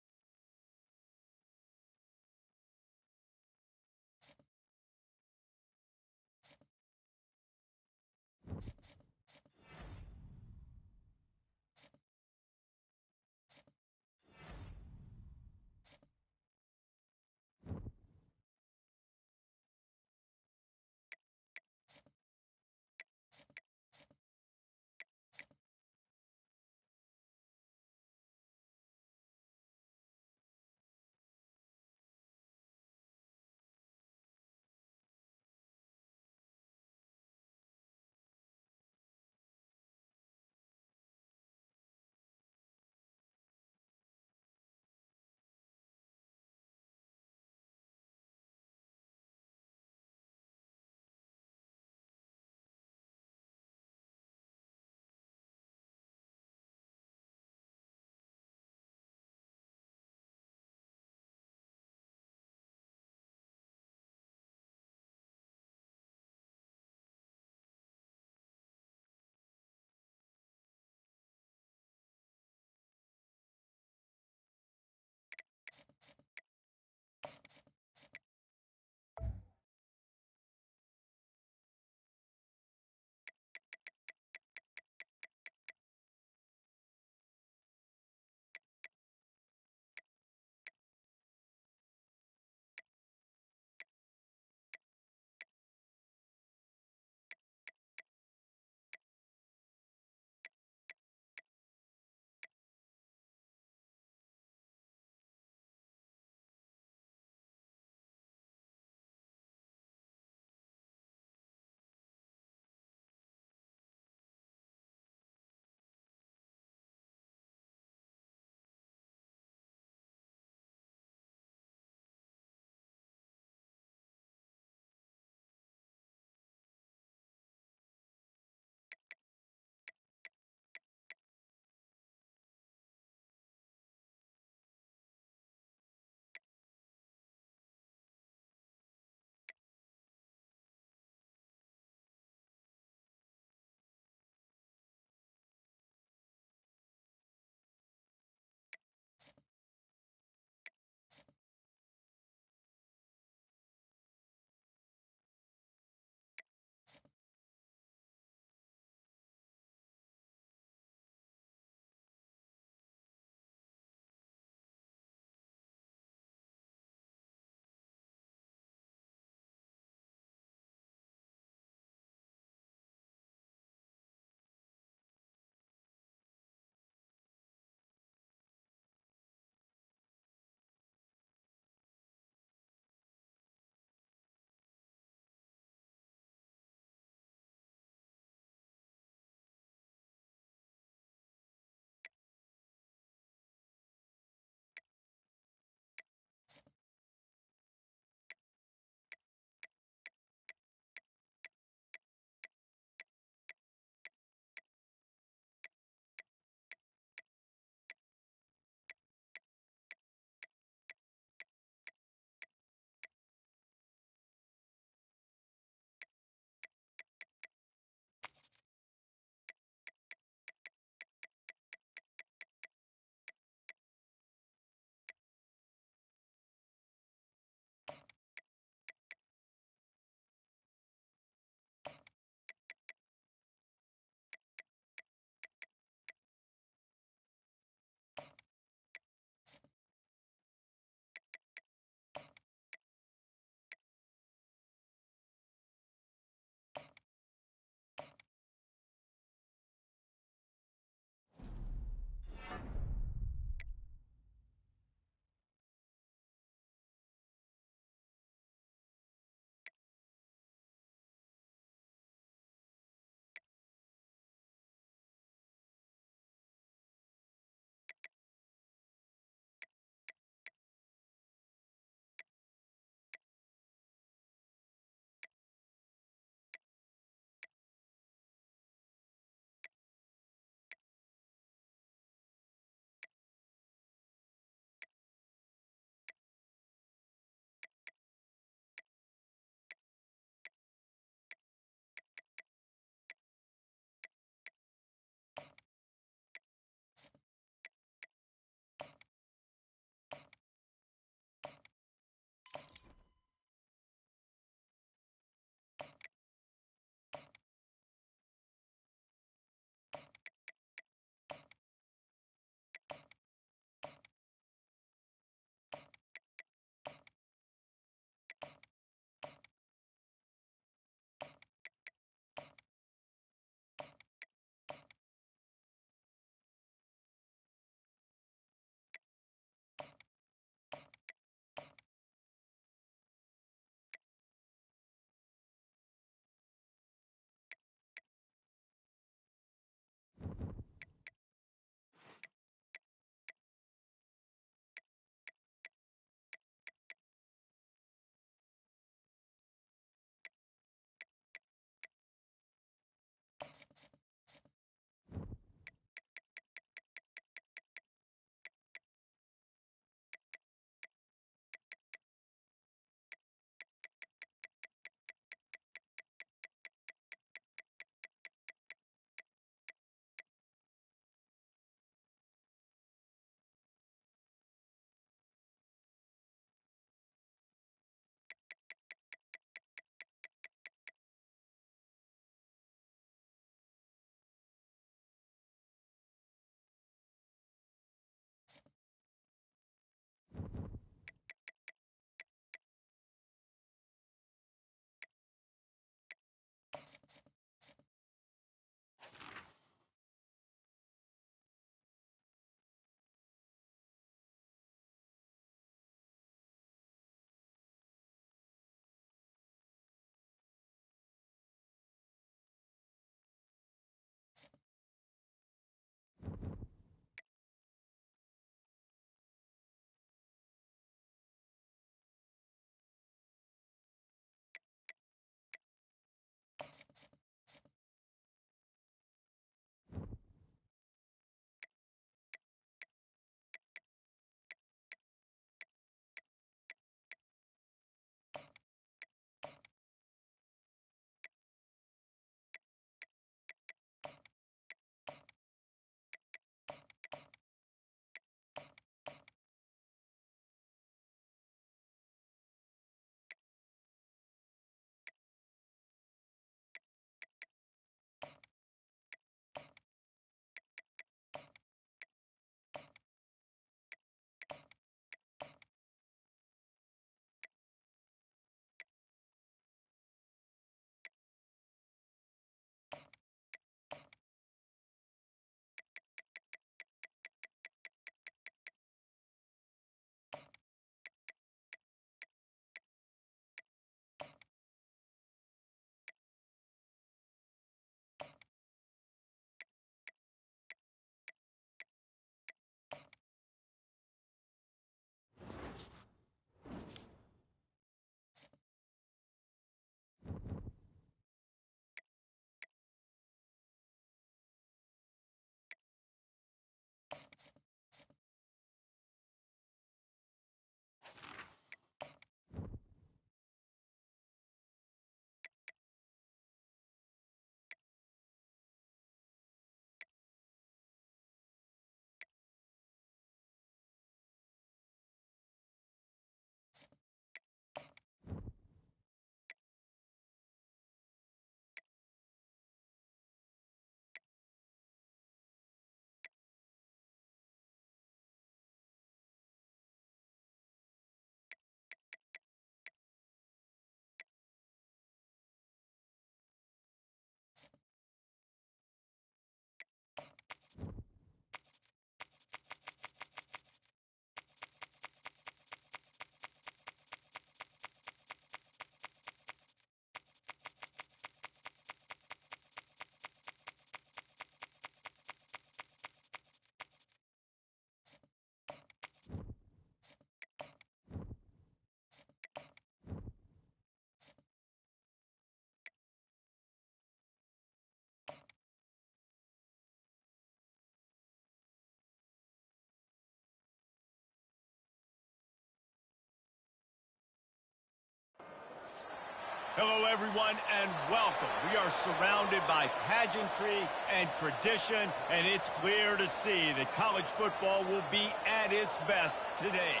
Hello, everyone, and welcome. We are surrounded by pageantry and tradition, and it's clear to see that college football will be at its best today.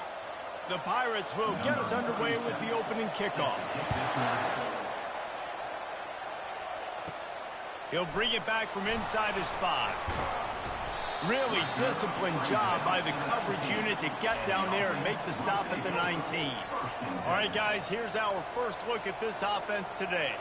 The Pirates will get us underway with the opening kickoff. He'll bring it back from inside his 5. Really disciplined job by the coverage unit to get down there and make the stop at the 19. All right, guys, here's our first look at this offense today.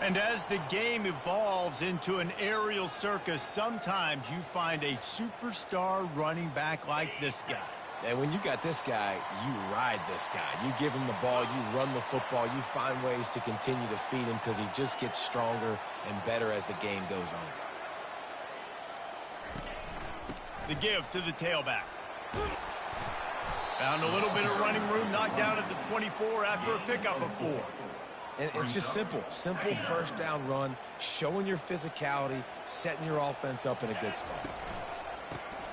And as the game evolves into an aerial circus, sometimes you find a superstar running back like this guy. And when you got this guy, you ride this guy. You give him the ball, you run the football, you find ways to continue to feed him because he just gets stronger and better as the game goes on. The give to the tailback. Found a little bit of running room, knocked down at the 24 after a pickup of 4. And it's just simple first down run, showing your physicality, setting your offense up in a good spot.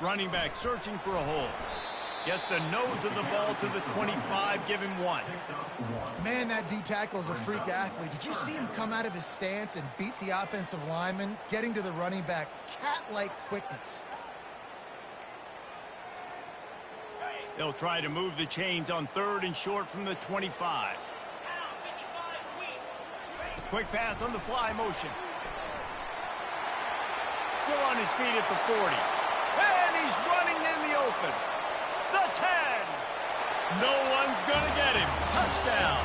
Running back searching for a hole. Gets the nose of the ball to the 25, give him 1. Man, that D-tackle is a freak athlete. Did you see him come out of his stance and beat the offensive lineman, getting to the running back? Cat-like quickness. They'll try to move the chains on 3rd and short from the 25. Quick pass on the fly motion. Still on his feet at the 40. And he's running in the open. The 10. No one's going to get him. Touchdown.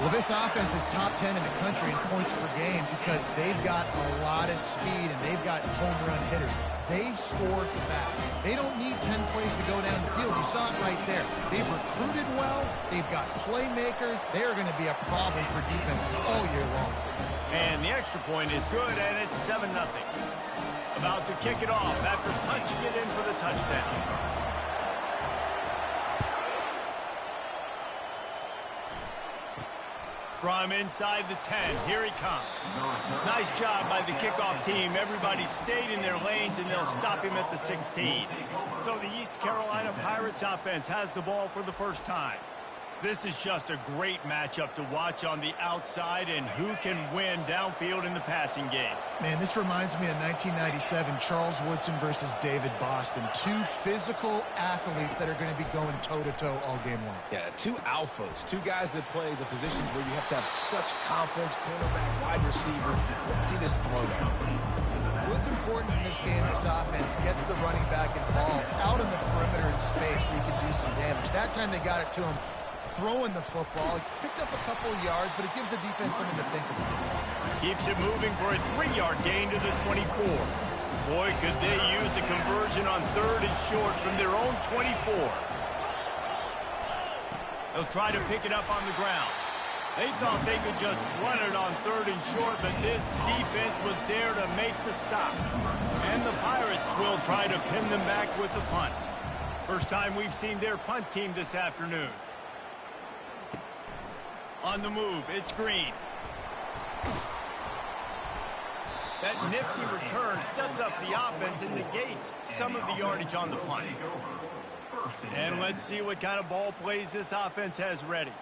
Well, this offense is top 10 in the country in points per game because they've got a lot of speed and they've got home run hitters. They score fast. They don't need 10 plays to go down the field. You saw it right there. They've recruited well. They've got playmakers. They're going to be a problem for defenses all year long. And the extra point is good, and it's 7-0. About to kick it off after punching it in for the touchdown. From inside the 10, here he comes. Nice job by the kickoff team. Everybody stayed in their lanes, and they'll stop him at the 16. So the East Carolina Pirates offense has the ball for the first time. This is just a great matchup to watch on the outside, and who can win downfield in the passing game. Man, this reminds me of 1997, Charles Woodson versus David Boston. 2 physical athletes that are going to be going toe-to-toe all game long. Yeah, 2 alphas, 2 guys that play the positions where you have to have such confidence, cornerback, wide receiver. Let's see this throwdown. What's important in this game, this offense gets the running back involved out in the perimeter in space where you can do some damage. That time they got it to him throwing the football. Picked up a couple of yards, but it gives the defense something to think about. Keeps it moving for a 3-yard gain to the 24. Boy, could they use a conversion on 3rd and short from their own 24. They'll try to pick it up on the ground. They thought they could just run it on 3rd and short, but this defense was there to make the stop. And the Pirates will try to pin them back with the punt. First time we've seen their punt team this afternoon. On the move, it's Green. That nifty return sets up the offense and negates some of the yardage on the punt. And let's see what kind of ball plays this offense has ready.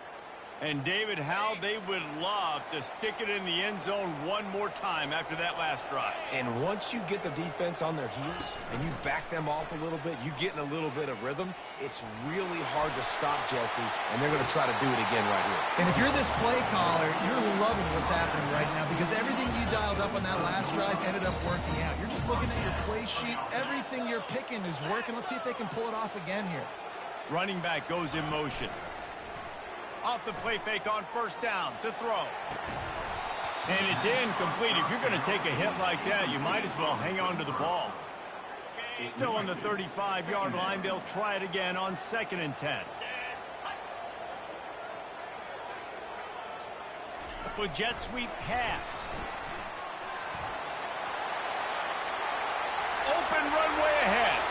And David, how they would love to stick it in the end zone one more time after that last drive. And once you get the defense on their heels and you back them off a little bit, you get in a little bit of rhythm, it's really hard to stop, Jesse, and they're going to try to do it again right here. And if you're this play caller, you're loving what's happening right now because everything you dialed up on that last drive ended up working out. You're just looking at your play sheet. Everything you're picking is working. Let's see if they can pull it off again here. Running back goes in motion. Off the play fake on 1st down to throw. And it's incomplete. If you're going to take a hit like that, you might as well hang on to the ball. Still on the 35-yard line. They'll try it again on 2nd and 10. With jet sweep pass. Open runway ahead.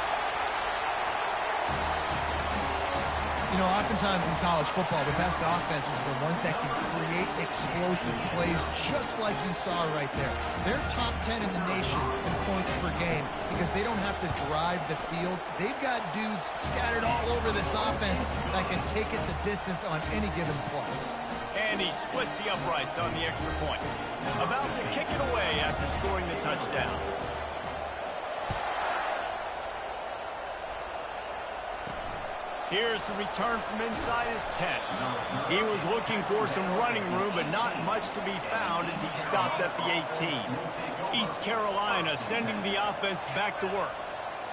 You know, oftentimes in college football, the best offenses are the ones that can create explosive plays just like you saw right there. They're top 10 in the nation in points per game because they don't have to drive the field. They've got dudes scattered all over this offense that can take it the distance on any given play. And he splits the uprights on the extra point. About to kick it away after scoring the touchdown. Here's the return from inside his 10. He was looking for some running room, but not much to be found as he stopped at the 18. East Carolina sending the offense back to work.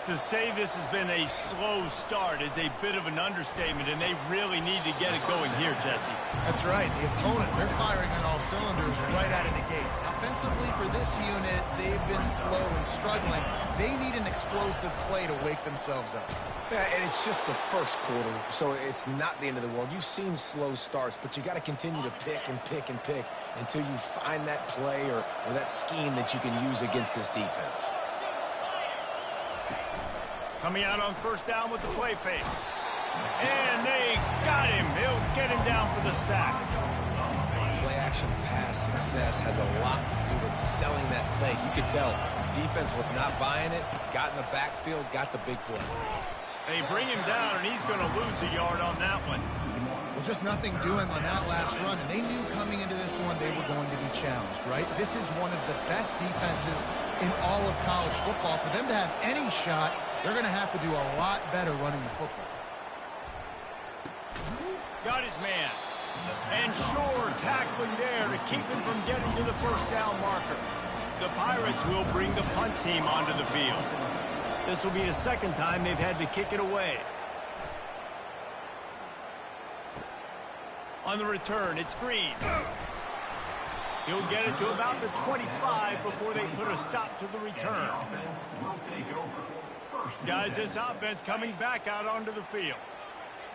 To say this has been a slow start is a bit of an understatement, and they really need to get it going here, Jesse. That's right. The opponent, they're firing on all cylinders right out of the gate. Offensively, for this unit, they've been slow and struggling. They need an explosive play to wake themselves up. Yeah, and it's just the first quarter, so it's not the end of the world. You've seen slow starts, but you got to continue to pick and pick and pick until you find that play or that scheme that you can use against this defense. Coming out on first down with the play fake. And they got him. He'll get him down for the sack. Play-action pass success has a lot to do with selling that fake. You could tell defense was not buying it, got in the backfield, got the big play. They bring him down, and he's going to lose a yard on that one. Well, just nothing doing on that last run, and they knew coming into this one they were going to be challenged, right? This is one of the best defenses in all of college football. For them to have any shot, they're going to have to do a lot better running the football. Got his man. And sure, tackling there to keep him from getting to the first down marker. The Pirates will bring the punt team onto the field. This will be the second time they've had to kick it away. On the return, it's Green. He'll get it to about the 25 before they put a stop to the return. Guys, this offense coming back out onto the field.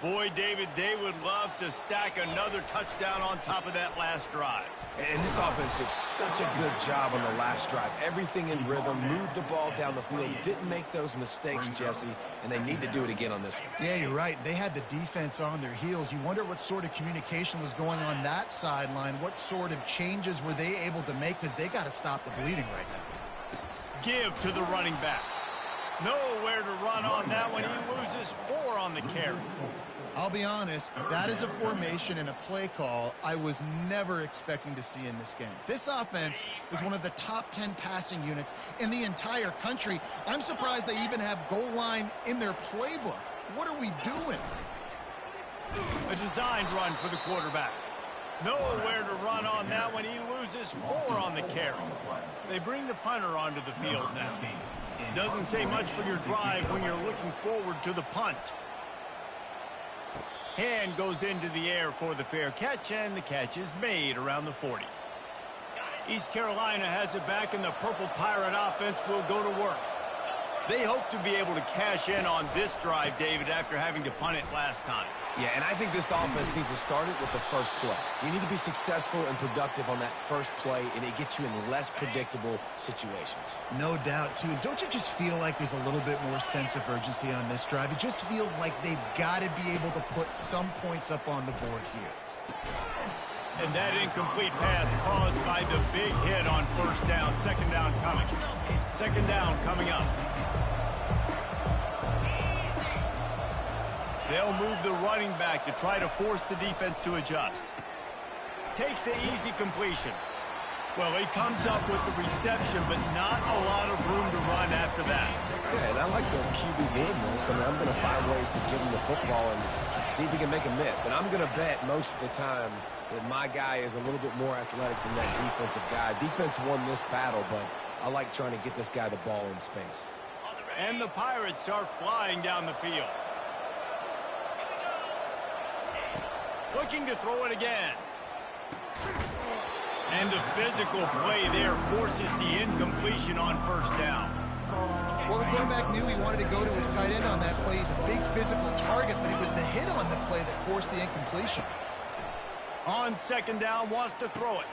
Boy, David, they would love to stack another touchdown on top of that last drive. And this offense did such a good job on the last drive. Everything in rhythm, moved the ball down the field, didn't make those mistakes, Jesse, and they need to do it again on this one. Yeah, you're right. They had the defense on their heels. You wonder what sort of communication was going on that sideline. What sort of changes were they able to make, because they got to stop the bleeding right now. Give to the running back. Nowhere to run on that one. He loses 4 on the carry. I'll be honest, that is a formation and a play call I was never expecting to see in this game. This offense is one of the top 10 passing units in the entire country. I'm surprised they even have goal line in their playbook. What are we doing? A designed run for the quarterback. Nowhere to run on that one. He loses 4 on the carry. They bring the punter onto the field now. Doesn't say much for your drive when you're looking forward to the punt. Hand goes into the air for the fair catch, and the catch is made around the 40. East Carolina has it back, and the Purple Pirate offense will go to work. They hope to be able to cash in on this drive, David, after having to punt it last time. Yeah, and I think this offense needs to start it with the first play. You need to be successful and productive on that first play, and it gets you in less predictable situations. No doubt, too. Don't you just feel like there's a little bit more sense of urgency on this drive? It just feels like they've got to be able to put some points up on the board here. And that incomplete pass caused by the big hit on first down. Second down coming. Second down coming up. They'll move the running back to try to force the defense to adjust. Takes the easy completion. Well, he comes up with the reception, but not a lot of room to run after that. Yeah, and I like the QB doing this. I mean, I'm going to find ways to give him the football and see if he can make a miss. And I'm going to bet most of the time that my guy is a little bit more athletic than that defensive guy. Defense won this battle, but I like trying to get this guy the ball in space. And the Pirates are flying down the field. Looking to throw it again. And the physical play there forces the incompletion on first down. Well, the quarterback knew he wanted to go to his tight end on that play. He's a big physical target, but it was the hit on the play that forced the incompletion. On second down, wants to throw it.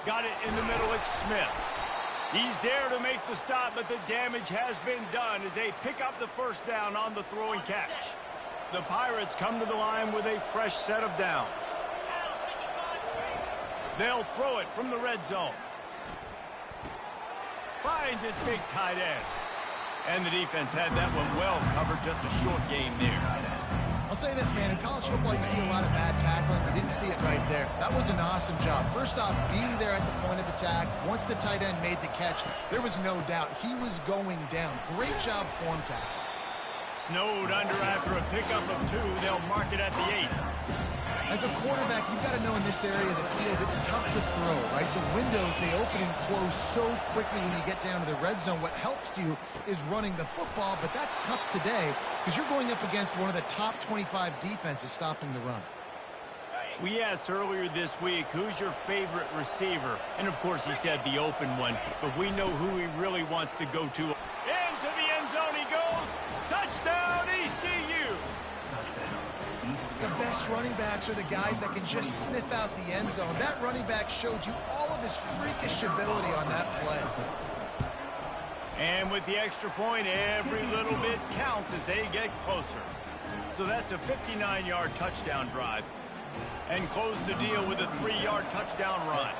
Got it in the middle, it's Smith. He's there to make the stop, but the damage has been done as they pick up the first down on the throw and catch. The Pirates come to the line with a fresh set of downs. They'll throw it from the red zone. Finds his big tight end. And the defense had that one well covered, just a short game there. I'll say this, man. In college football, you see a lot of bad tackling. You didn't see it right there. That was an awesome job. First off, being there at the point of attack. Once the tight end made the catch, there was no doubt he was going down. Great job form tackle. Snowed under after a pickup of 2. They'll mark it at the 8. As a quarterback, you've got to know in this area of the field, it's tough to throw, right? The windows, they open and close so quickly when you get down to the red zone. What helps you is running the football, but that's tough today because you're going up against one of the top 25 defenses stopping the run. We asked earlier this week, who's your favorite receiver? And, of course, he said the open one, but we know who he really wants to go to. Into the end zone he goes. Touchdown, ECU. The best running backs are the guys that can just sniff out the end zone. That running back showed you all of his freakish ability on that play. And with the extra point, every little bit counts as they get closer. So that's a 59-yard touchdown drive. And close the deal with a 3-yard touchdown run.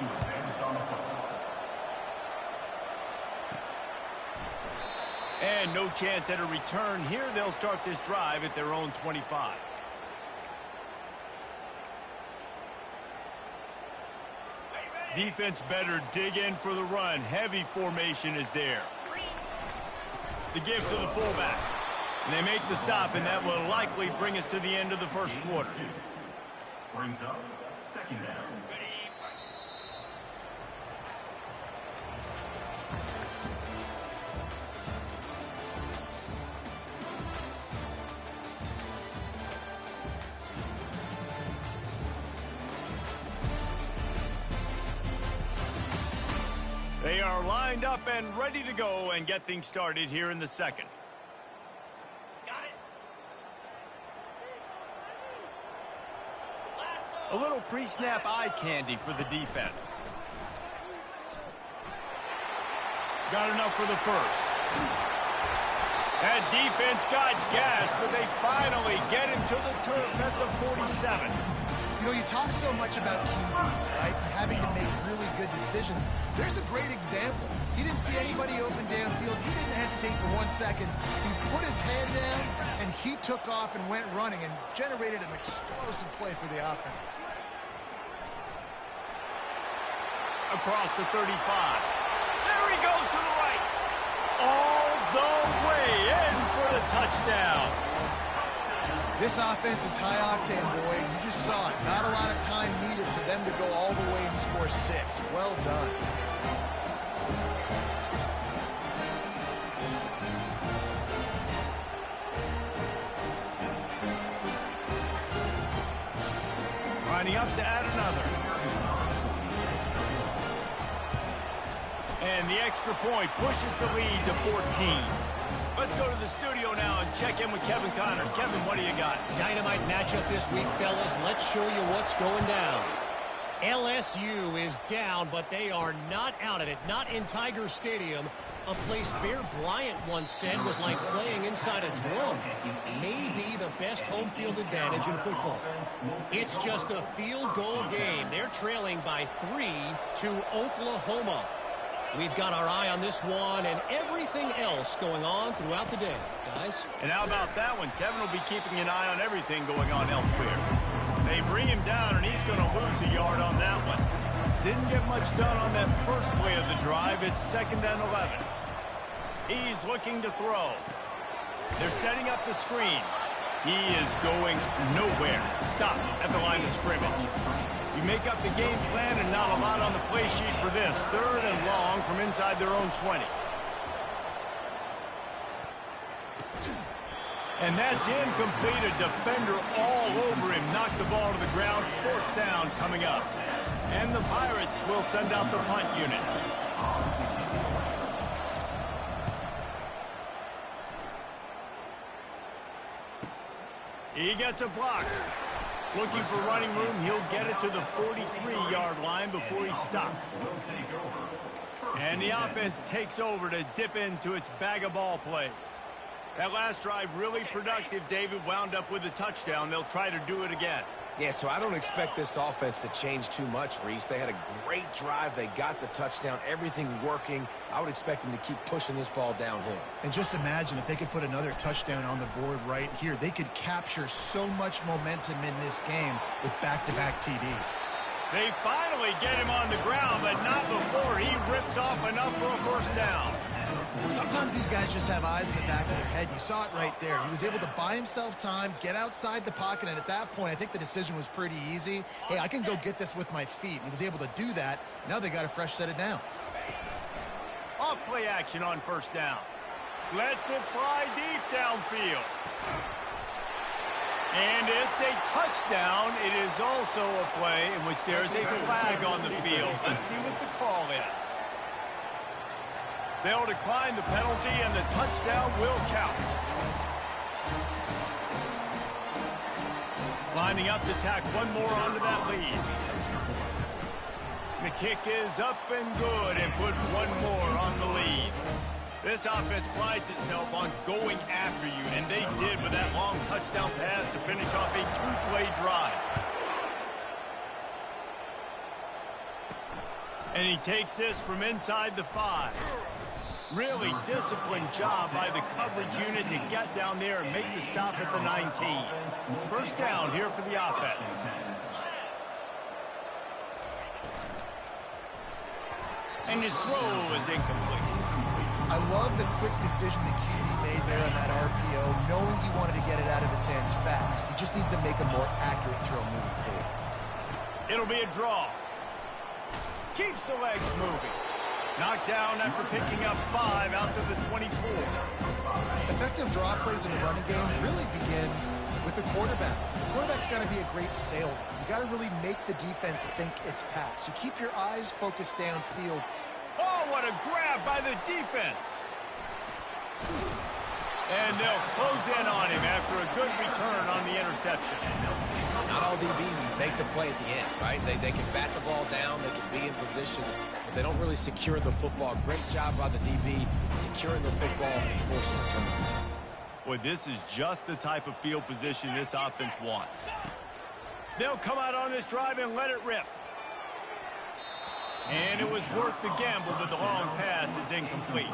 And no chance at a return here. They'll start this drive at their own 25. Defense better dig in for the run. Heavy formation is there. The give to the fullback. And they make the stop, and that will likely bring us to the end of the first quarter. Brings up second down. They are lined up and ready to go and get things started here in the second. A little pre-snap eye candy for the defense. Got enough for the first. That defense got gassed, but they finally get him to the turf at the 47. You know, you talk so much about QBs, right? Having to make really good decisions. There's a great example. He didn't see anybody open downfield. He didn't hesitate for 1 second. He put his head down, and he took off and went running and generated an explosive play for the offense. Across the 35. There he goes to the right. All the way in for the touchdown. This offense is high octane, boy. You just saw it. Not a lot of time needed for them to go all the way and score 6. Well done. Lining up to add another. And the extra point pushes the lead to 14. Let's go to the studio now and check in with Kevin Connors. Kevin, what do you got? Dynamite matchup this week, fellas. Let's show you what's going down. LSU is down, but they are not out of it. Not in Tiger Stadium, a place Bear Bryant once said was like playing inside a drum. Maybe the best home field advantage in football. It's just a field goal game. They're trailing by 3 to Oklahoma. We've got our eye on this one and everything else going on throughout the day, guys. And how about that one? Kevin will be keeping an eye on everything going on elsewhere. They bring him down, and he's going to lose a yard on that one. Didn't get much done on that first play of the drive. It's 2nd and 11. He's looking to throw. They're setting up the screen. He is going nowhere. Stop at the line of scrimmage. You make up the game plan and not a lot on the play sheet for this. 3rd and long from inside their own 20. And that's incomplete. A defender all over him. Knocked the ball to the ground. 4th down coming up. And the Pirates will send out the punt unit. He gets a block. Looking for running room. He'll get it to the 43-yard line before he stops. And the offense takes over to dip into its bag of ball plays. That last drive really productive. David wound up with a touchdown. They'll try to do it again. Yeah, so I don't expect this offense to change too much, Reese. They had a great drive. They got the touchdown, everything working. I would expect them to keep pushing this ball downhill. And just imagine if they could put another touchdown on the board right here. They could capture so much momentum in this game with back-to-back TDs. They finally get him on the ground, but not before he rips off enough for a first down. Sometimes these guys just have eyes in the back of their head. You saw it right there. He was able to buy himself time, get outside the pocket, and at that point, I think the decision was pretty easy. Hey, I can go get this with my feet. He was able to do that. Now they got a fresh set of downs. Off play action on first down. Lets it fly deep downfield. And it's a touchdown. It is also a play in which there's a flag on the field. Let's see what the call is. They'll decline the penalty, and the touchdown will count. Lining up to tack one more onto that lead. The kick is up and good and put one more on the lead. This offense prides itself on going after you, and they did with that long touchdown pass to finish off a two-play drive. And he takes this from inside the 5. Really disciplined job by the coverage unit to get down there and make the stop at the 19. First down here for the offense. And his throw is incomplete. I love the quick decision the QB made there on that RPO, knowing he wanted to get it out of his hands fast. He just needs to make a more accurate throw moving forward. It'll be a draw. Keeps the legs moving. Knocked down after picking up 5 out to the 24. Effective draw plays in the running game really begin with the quarterback. The quarterback's got to be a great salesman. You got to really make the defense think it's pass. You keep your eyes focused downfield. Oh, what a grab by the defense. And they'll close in on him after a good return on the interception. Not all DBs make the play at the end, right? They can bat the ball down, they can be in position, but they don't really secure the football. Great job by the DB securing the football and forcing the turnover. Well, this is just the type of field position this offense wants. They'll come out on this drive and let it rip. And it was worth the gamble, but the long pass is incomplete.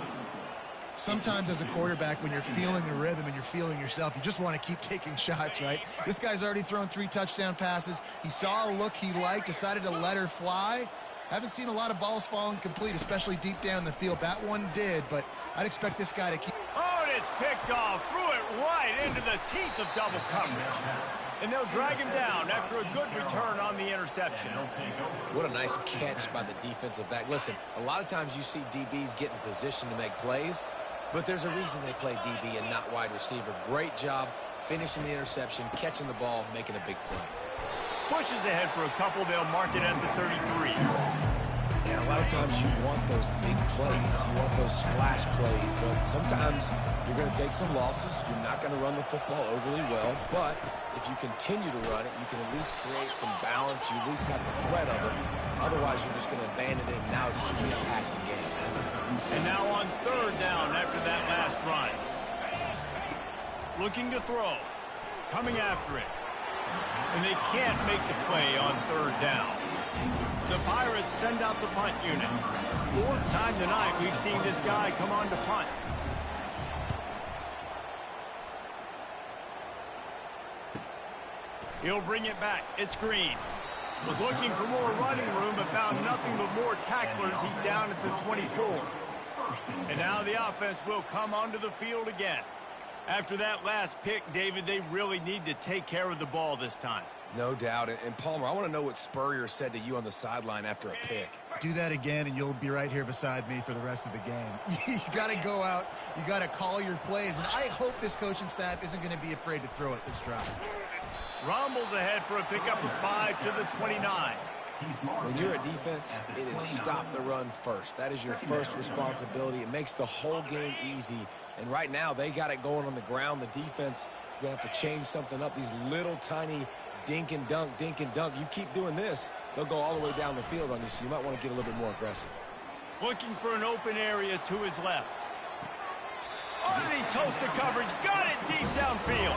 Sometimes as a quarterback, when you're feeling the rhythm and you're feeling yourself, you just want to keep taking shots, right? This guy's already thrown 3 touchdown passes. He saw a look he liked, decided to let her fly. Haven't seen a lot of balls falling complete, especially deep down the field. That one did, but I'd expect this guy to keep... Oh, and it's picked off. Threw it right into the teeth of double coverage. And they'll drag him down after a good return on the interception. What a nice catch by the defensive back. Listen, a lot of times you see DBs get in position to make plays, but there's a reason they play DB and not wide receiver. Great job finishing the interception, catching the ball, making a big play. Pushes ahead for a couple. They'll mark it at the 33. Yeah, a lot of times you want those big plays. You want those splash plays, but sometimes you're going to take some losses. You're not going to run the football overly well, but if you continue to run it, you can at least create some balance. You at least have the threat of it. Otherwise, you're just going to abandon it, and now it's just a passing game. And now on third down after that last run. Looking to throw. Coming after it. And they can't make the play on third down. The Pirates send out the punt unit. 4th time tonight we've seen this guy come on to punt. He'll bring it back. It's Green. Was looking for more running room but found nothing but more tacklers. He's down at the 24. And now the offense will come onto the field again. After that last pick, David, they really need to take care of the ball this time. No doubt. And Palmer, I want to know what Spurrier said to you on the sideline after a pick. Do that again, and you'll be right here beside me for the rest of the game. You got to go out. You got to call your plays. And I hope this coaching staff isn't going to be afraid to throw it this drive. Rumbles ahead for a pickup of 5 to the 29. When you're a defense, it is stop the run first. That is your first responsibility. It makes the whole game easy. And right now, they got it going on the ground. The defense is going to have to change something up. These little tiny dink and dunk, dink and dunk. You keep doing this, they'll go all the way down the field on you, so you might want to get a little bit more aggressive. Looking for an open area to his left. Underneath toasted coverage, got it deep downfield.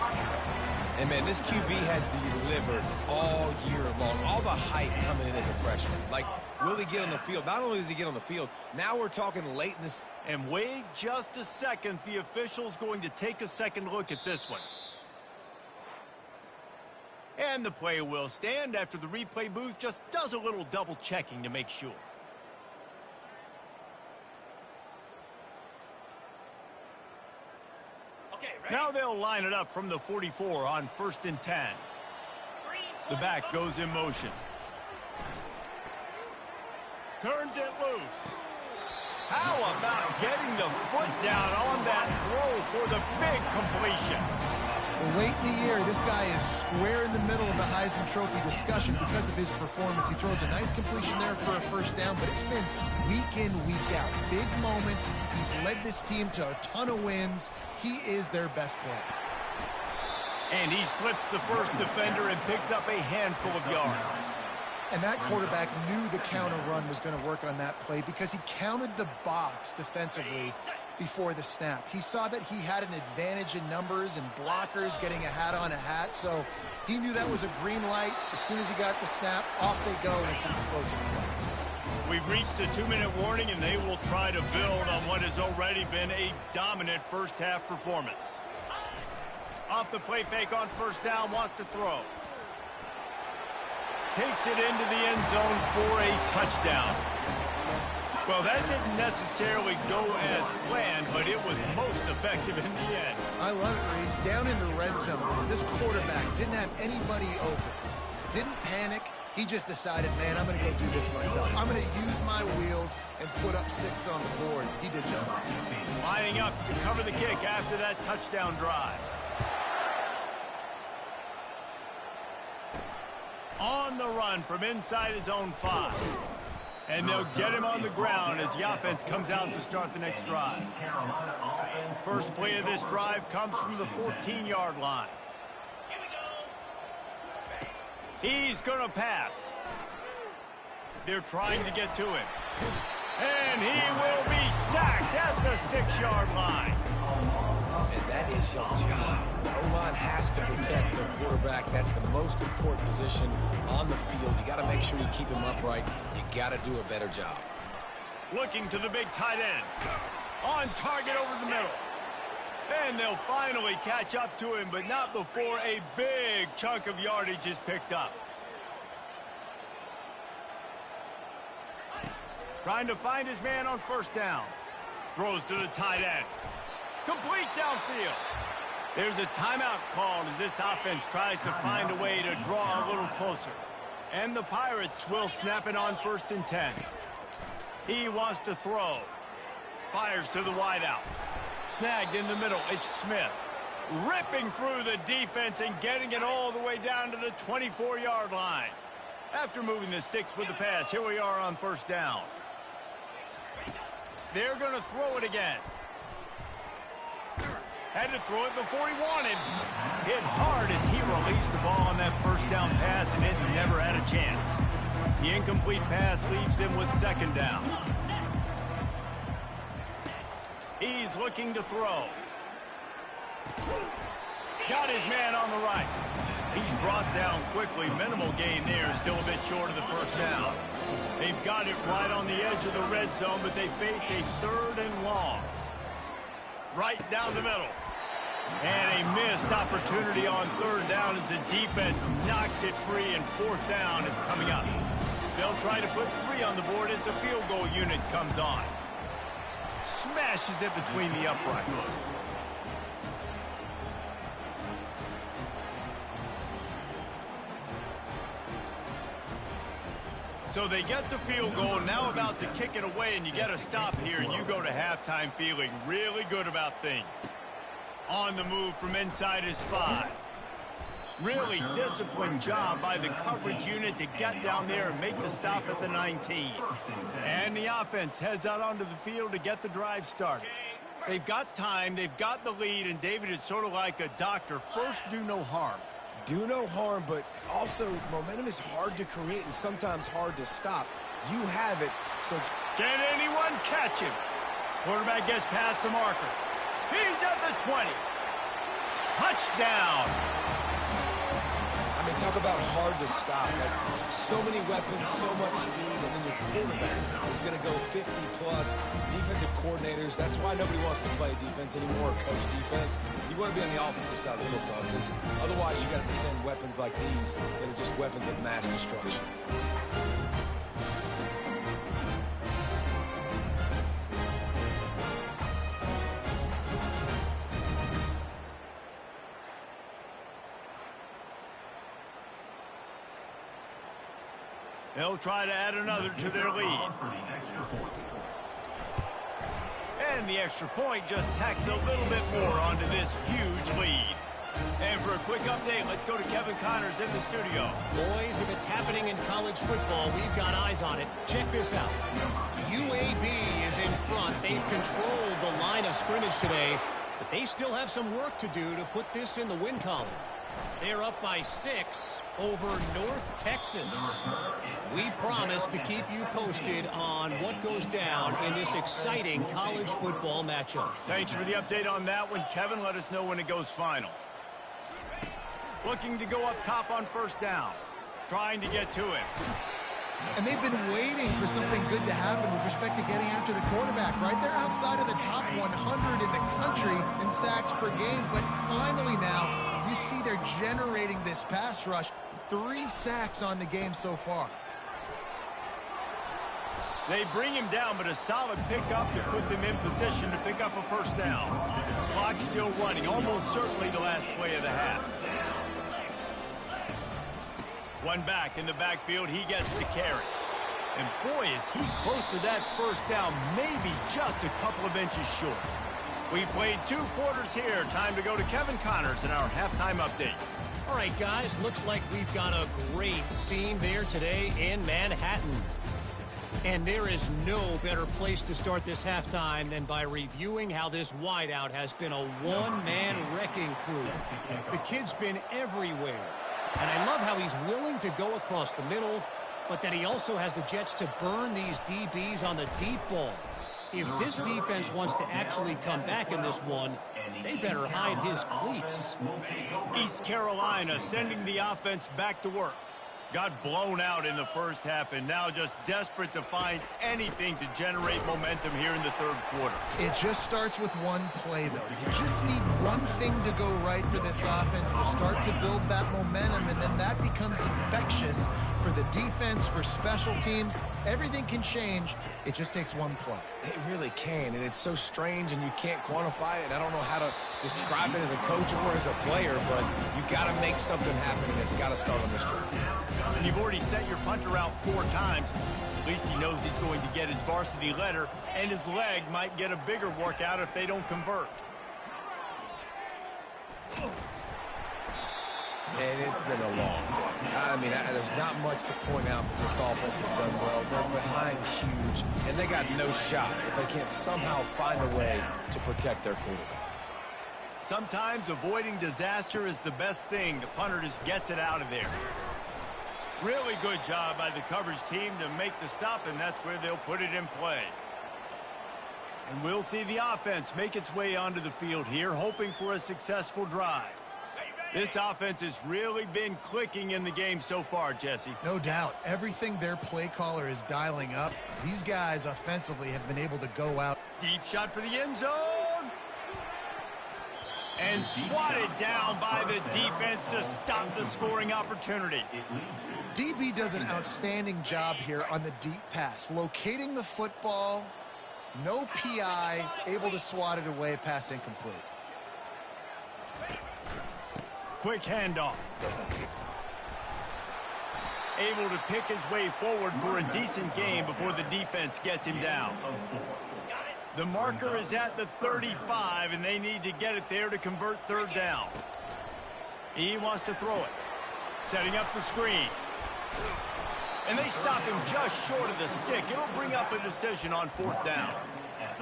And, man, this QB has delivered all year long. All the hype coming in as a freshman. Like, will he get on the field? Not only does he get on the field, now we're talking late in this. And wait just a second. The official's going to take a second look at this one. And the play will stand after the replay booth just does a little double checking to make sure. Now they'll line it up from the 44 on 1st and 10. The back goes in motion. Turns it loose. How about getting the foot down on that throw for the big completion? Well, late in the year, this guy is square in the middle of the Heisman Trophy discussion because of his performance. He throws a nice completion there for a first down, but it's been week in, week out. Big moments. He's led this team to a ton of wins. He is their best player. And he slips the first defender and picks up a handful of yards. And that quarterback knew the counter run was going to work on that play because he counted the box defensively before the snap. He saw that he had an advantage in numbers and blockers getting a hat on a hat, so he knew that was a green light. As soon as he got the snap, off they go, and it's an explosive play. We've reached the 2-minute warning, and they will try to build on what has already been a dominant first-half performance. Off the play fake on first down, wants to throw. Takes it into the end zone for a touchdown. Well, that didn't necessarily go as planned, but it was most effective in the end. I love it, Reese. Down in the red zone, this quarterback didn't have anybody open. Didn't panic. He just decided, man, I'm going to go do this myself. I'm going to use my wheels and put up 6 on the board. He did just that. Lining up to cover the kick after that touchdown drive. On the run from inside his own 5. And they'll get him on the ground as the offense comes out to start the next drive. First play of this drive comes from the 14-yard line. He's going to pass. They're trying to get to him. And he will be sacked at the 6-yard line. And that is your job. The O-line has to protect their quarterback. That's the most important position on the field. You got to make sure you keep him upright. You got to do a better job. Looking to the big tight end. On target over the middle. And they'll finally catch up to him, but not before a big chunk of yardage is picked up. Trying to find his man on first down. Throws to the tight end. Complete downfield. There's a timeout called as this offense tries to find a way to draw a little closer. And the Pirates will snap it on 1st and 10. He wants to throw. Fires to the wideout. Snagged in the middle. It's Smith. Ripping through the defense and getting it all the way down to the 24-yard line. After moving the sticks with the pass, here we are on first down. They're going to throw it again. Had to throw it before he wanted. Hit hard as he released the ball on that first down pass, and it never had a chance. The incomplete pass leaves him with 2nd down. He's looking to throw. Got his man on the right. He's brought down quickly. Minimal gain there, still a bit short of the first down. They've got it right on the edge of the red zone, but they face a 3rd and long. Right down the middle. And a missed opportunity on 3rd down as the defense knocks it free, and 4th down is coming up. They'll try to put 3 on the board as the field goal unit comes on. Smashes it between the uprights. So they get the field goal, now about to kick it away, and you get a stop here, and you go to halftime feeling really good about things. On the move from inside his 5. Really disciplined job by the coverage unit to get down there and make the stop at the 19. And the offense heads out onto the field to get the drive started. They've got time, they've got the lead, and David is sort of like a doctor. First, do no harm. Do no harm, but also momentum is hard to create and sometimes hard to stop. You have it, so... Can anyone catch him? Quarterback gets past the marker. He's at the 20. Touchdown. I mean, talk about hard to stop. Like, so many weapons, so much speed, and then your quarterback is going to go 50-plus. Defensive coordinators, that's why nobody wants to play defense anymore or coach defense. You want to be on the offensive side of the football because otherwise you got to defend weapons like these that are just weapons of mass destruction. They'll try to add another to their lead. And the extra point just tacks a little bit more onto this huge lead. And for a quick update, let's go to Kevin Connors in the studio. Boys, if it's happening in college football, we've got eyes on it. Check this out. UAB is in front. They've controlled the line of scrimmage today, but they still have some work to do to put this in the win column. They're up by 6 over North Texas. We promise to keep you posted on what goes down in this exciting college football matchup. Thanks for the update on that one, Kevin. Let us know when it goes final. Looking to go up top on first down. Trying to get to it. And they've been waiting for something good to happen with respect to getting after the quarterback, right? They're outside of the top 100 in the country in sacks per game, but finally now you see they're generating this pass rush. 3 sacks on the game so far. They bring him down, but a solid pickup to put them in position to pick up a first down. Clock still running, almost certainly the last play of the half. One back in the backfield, he gets the carry. And boy, is he close to that first down, maybe just a couple of inches short. We played 2 quarters here. Time to go to Kevin Connors in our halftime update. All right, guys, looks like we've got a great scene there today in Manhattan. And there is no better place to start this halftime than by reviewing how this wideout has been a one-man wrecking crew. The kid's been everywhere. And I love how he's willing to go across the middle, but that he also has the Jets to burn these DBs on the deep ball. If this defense wants to actually come back in this one, they better hide his cleats. East Carolina sending the offense back to work. Got blown out in the first half and now just desperate to find anything to generate momentum here in the third quarter. It just starts with one play, though. You just need one thing to go right for this offense to start to build that momentum, and then that becomes infectious for the defense, for special teams. Everything can change. It just takes one play. It really can, and it's so strange, and you can't quantify it. I don't know how to describe it as a coach or as a player, but you got to make something happen, and it's got to start on this drive. And you've already sent your punter out 4 times. At least he knows he's going to get his varsity letter, and his leg might get a bigger workout if they don't convert. And it's been a long day. I mean, there's not much to point out that this offense has done well. They're behind huge, and they got no shot if they can't somehow find a way to protect their quarterback. Sometimes avoiding disaster is the best thing. The punter just gets it out of there. Really good job by the coverage team to make the stop, and that's where they'll put it in play. And we'll see the offense make its way onto the field here, hoping for a successful drive. This offense has really been clicking in the game so far, Jesse. No doubt. Everything their play caller is dialing up, these guys offensively have been able to go out. Deep shot for the end zone. And swatted down by the defense to stop the scoring opportunity. DB does an outstanding job here on the deep pass, locating the football, no PI, able to swat it away, pass incomplete. Quick handoff. Able to pick his way forward for a decent game before the defense gets him down. The marker is at the 35, and they need to get it there to convert third down. He wants to throw it. Setting up the screen. And they stop him just short of the stick. It'll bring up a decision on 4th down.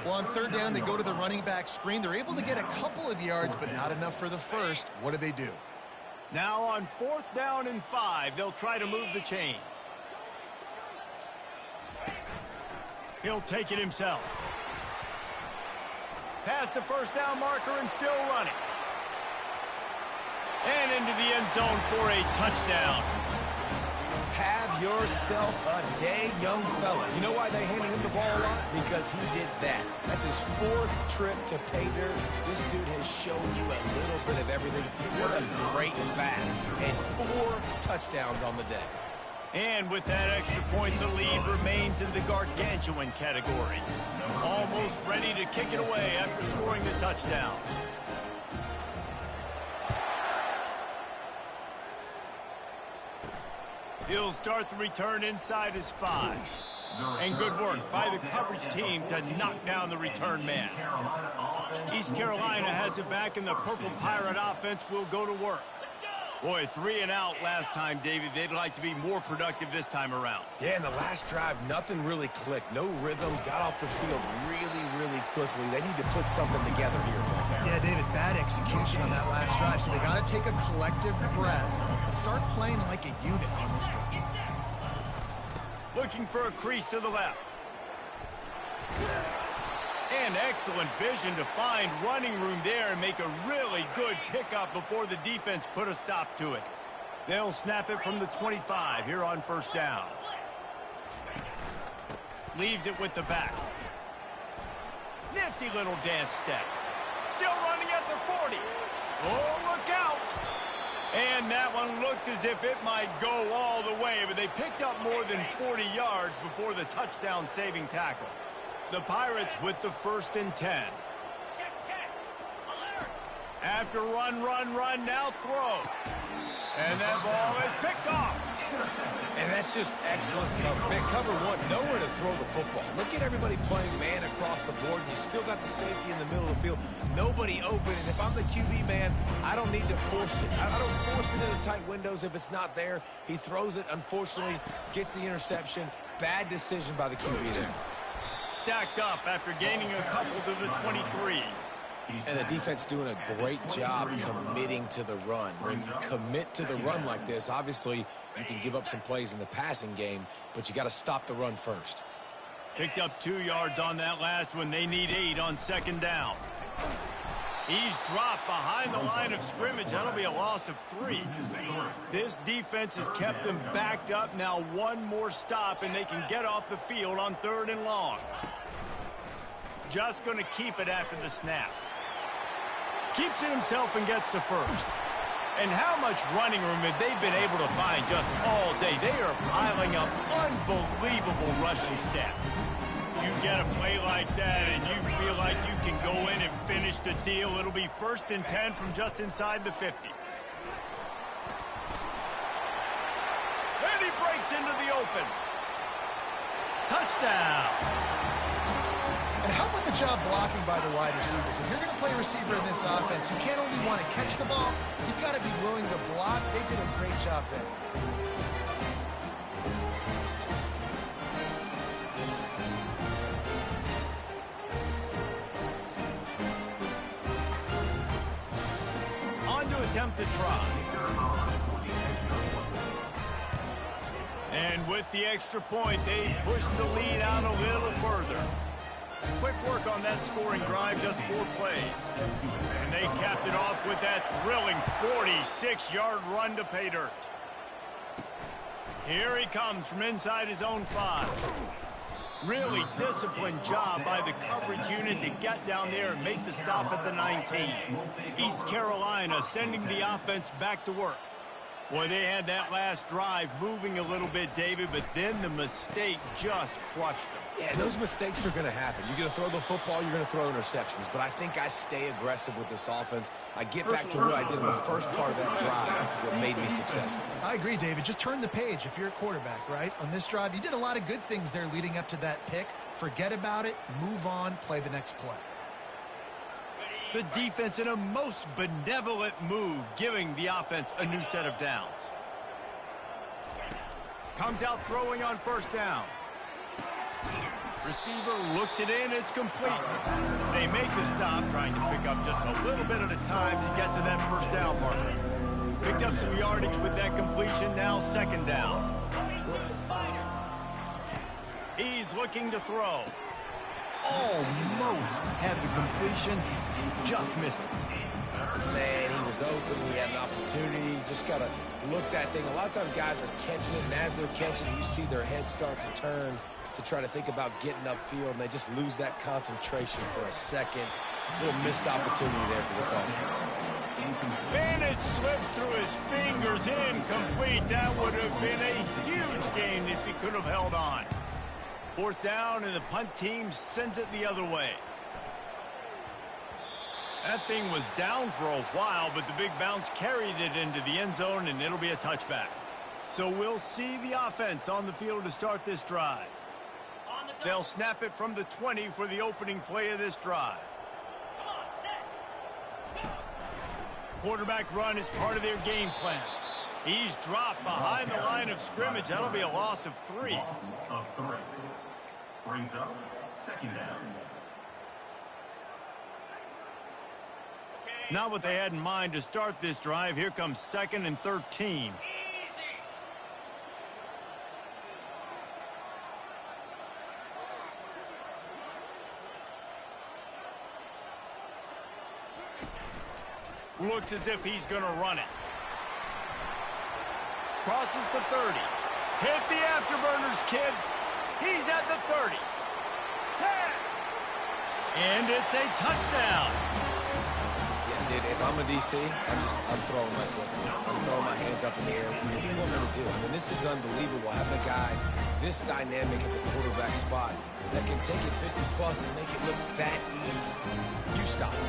Well, on 3rd down, they go to the running back screen. They're able to get a couple of yards, but not enough for the first. What do? Now on 4th down and 5, they'll try to move the chains. He'll take it himself. Past the first down marker and still running. And into the end zone for a touchdown. Have yourself a day, young fella. You know why they handed him the ball a lot? Because he did that. That's his 4th trip to pay dirt. This dude has shown you a little bit of everything. What a great back. And 4 touchdowns on the day. And with that extra point, the lead remains in the gargantuan category. Almost ready to kick it away after scoring the touchdown. He'll start the return inside his 5. And good work by the coverage team to knock down the return man. East Carolina has it back, and the Purple Pirate offense will go to work. Boy, 3 and out last time, David. They'd like to be more productive this time around. Yeah, in the last drive, nothing really clicked. No rhythm, got off the field really quickly. They need to put something together here, Paul. Yeah, David, bad execution on that last drive, so they got to take a collective breath and start playing like a unit on this drive. Looking for a crease to the left. And excellent vision to find running room there and make a really good pickup before the defense put a stop to it. They'll snap it from the 25 here on first down. Leaves it with the back. Nifty little dance step. Still running at the 40. Oh, look out. And that one looked as if it might go all the way, but they picked up more than 40 yards before the touchdown-saving tackle. The Pirates with the 1st and 10. After run, now throw. And that ball is picked off. And that's just excellent cover. Man, cover 1, nowhere to throw the football. Look at everybody playing man across the board. You still got the safety in the middle of the field. Nobody open. And if I'm the QB man, I don't need to force it. I don't force it into tight windows if it's not there. He throws it, unfortunately, gets the interception. Bad decision by the QB there. Stacked up after gaining a couple to the 23. And the defense doing a great job committing to the run. When you commit to the run like this, obviously you can give up some plays in the passing game, but you got to stop the run first. Picked up 2 yards on that last one. They need 8 on 2nd down. He's dropped behind the line of scrimmage. That'll be a loss of 3. This defense has kept them backed up. Now 1 more stop, and they can get off the field on 3rd and long. Just going to keep it after the snap. Keeps it himself and gets to 1st. And how much running room have they been able to find just all day? They are piling up unbelievable rushing stats. You get a play like that and you feel like you can go in and finish the deal. It'll be 1st and 10 from just inside the 50. And he breaks into the open. Touchdown. And how about the job blocking by the wide receivers? If you're going to play receiver in this offense, you can't only want to catch the ball, you've got to be willing to block. They did a great job there. On to attempt to try. And with the extra point, they push the lead out a little further. Quick work on that scoring drive, just 4 plays. And they capped it off with that thrilling 46-yard run to pay dirt. Here he comes from inside his own 5. Really disciplined job by the coverage unit to get down there and make the stop at the 19. East Carolina sending the offense back to work. Boy, they had that last drive moving a little bit, David, but then the mistake just crushed them. Yeah, those mistakes are going to happen. You're going to throw the football, you're going to throw interceptions. But I think I stay aggressive with this offense. I get back to what I did in the first part of that drive that made me successful. I agree, David. Just turn the page if you're a quarterback, right? On this drive, you did a lot of good things there leading up to that pick. Forget about it, move on, play the next play. The defense in a most benevolent move, giving the offense a new set of downs. Comes out throwing on 1st down. Receiver looks it in, it's complete. They make the stop, trying to pick up just a little bit at a time to get to that 1st down marker. Picked up some yardage with that completion, now 2nd down. He's looking to throw. Almost had the completion, just missed it. Man, he was open, he had an opportunity. You just got to look that thing. A lot of times guys are catching it, and as they're catching it, you see their head start to turn to try to think about getting upfield, and they just lose that concentration for a second. A little missed opportunity there for this offense. And it slips through his fingers, incomplete. That would have been a huge gain if he could have held on. 4th down, and the punt team sends it the other way. That thing was down for a while, but the big bounce carried it into the end zone, and it'll be a touchback. So we'll see the offense on the field to start this drive. They'll snap it from the 20 for the opening play of this drive. Quarterback run is part of their game plan. He's dropped behind the line of scrimmage. That'll be a loss of 3. Loss of 3. Brings up 2nd down. Not what they had in mind to start this drive. Here comes 2nd and 13. Looks as if he's going to run it. Crosses the 30. Hit the afterburners, kid. He's at the 30. 10. And it's a touchdown. Yeah, dude, if I'm a DC, I'm throwing my foot. I'm throwing my hands up in the air. What do you want me to do? I mean, this is unbelievable. Having a guy this dynamic at the quarterback spot that can take it 50-plus and make it look that easy. You stop it.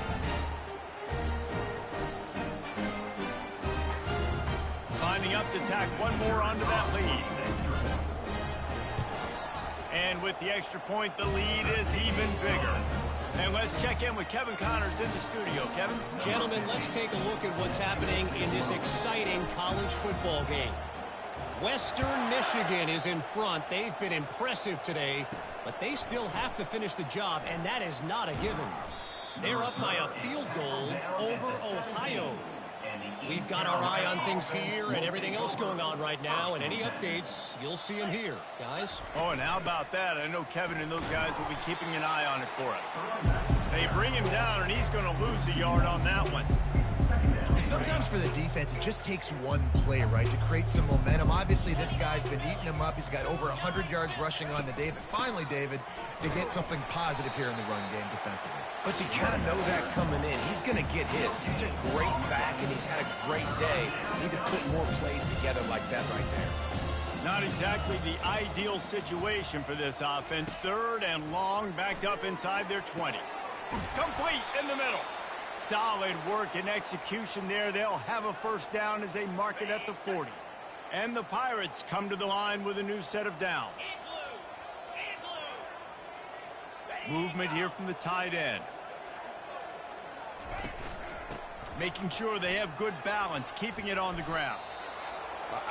Lining up to tack one more onto that lead. And with the extra point, the lead is even bigger. And let's check in with Kevin Connors in the studio. Kevin? Gentlemen, let's take a look at what's happening in this exciting college football game. Western Michigan is in front. They've been impressive today, but they still have to finish the job, and that is not a given. They're up by a field goal over Ohio. We've got our eye on things here and everything else going on right now, and any updates, you'll see them here, guys. Oh, and how about that? I know Kevin and those guys will be keeping an eye on it for us. They bring him down, and he's going to lose a yard on that one. And sometimes for the defense, it just takes one play, right, to create some momentum. Obviously, this guy's been eating him up. He's got over 100 yards rushing on the day. But finally, David, to get something positive here in the run game defensively. But you kind of know that coming in. He's going to get his. Such a great back, and he's had a great day. Need to put more plays together like that right there. Not exactly the ideal situation for this offense. 3rd and long, backed up inside their 20. Complete in the middle. Solid work and execution there. They'll have a first down as they mark it at the 40. And the Pirates come to the line with a new set of downs. Movement here from the tight end. Making sure they have good balance, keeping it on the ground.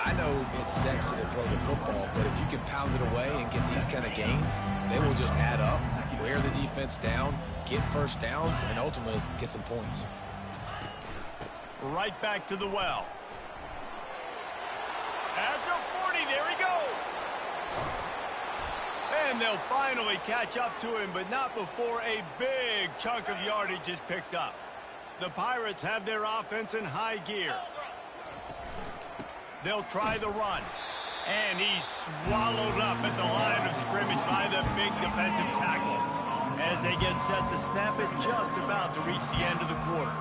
I know it's sexy to throw the football, but if you can pound it away and get these kind of gains, they will just add up, wear the defense down, get first downs, and ultimately get some points. Right back to the well. At the 40, there he goes. And they'll finally catch up to him, but not before a big chunk of yardage is picked up. The Pirates have their offense in high gear. They'll try the run. And he's swallowed up at the line of scrimmage by the big defensive tackle. As they get set to snap it, just about to reach the end of the quarter.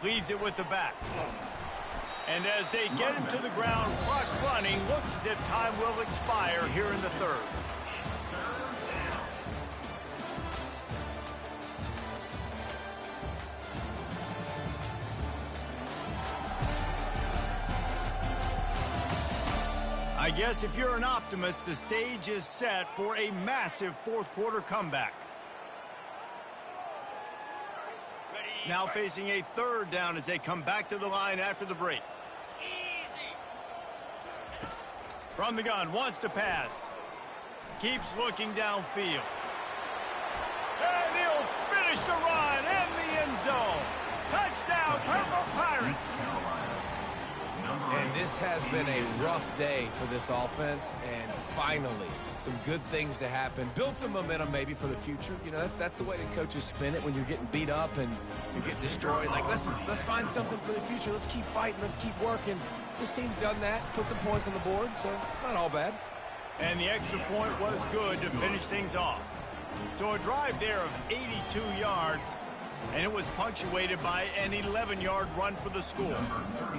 Leaves it with the back. And as they get him to the ground, clock running, looks as if time will expire here in the 3rd. I guess if you're an optimist, the stage is set for a massive 4th quarter comeback. Now facing a 3rd down as they come back to the line after the break. From the gun, wants to pass. Keeps looking downfield. And he'll finish the run in the end zone. Touchdown, Purple Pirates. And this has been a rough day for this offense, and finally, some good things to happen. Build some momentum maybe for the future. You know, that's the way the coaches spin it when you're getting beat up and you're getting destroyed. Like, listen, let's find something for the future. Let's keep fighting. Let's keep working. This team's done that, put some points on the board, so it's not all bad. And the extra point was good to finish things off. So a drive there of 82 yards, and it was punctuated by an 11-yard run for the school.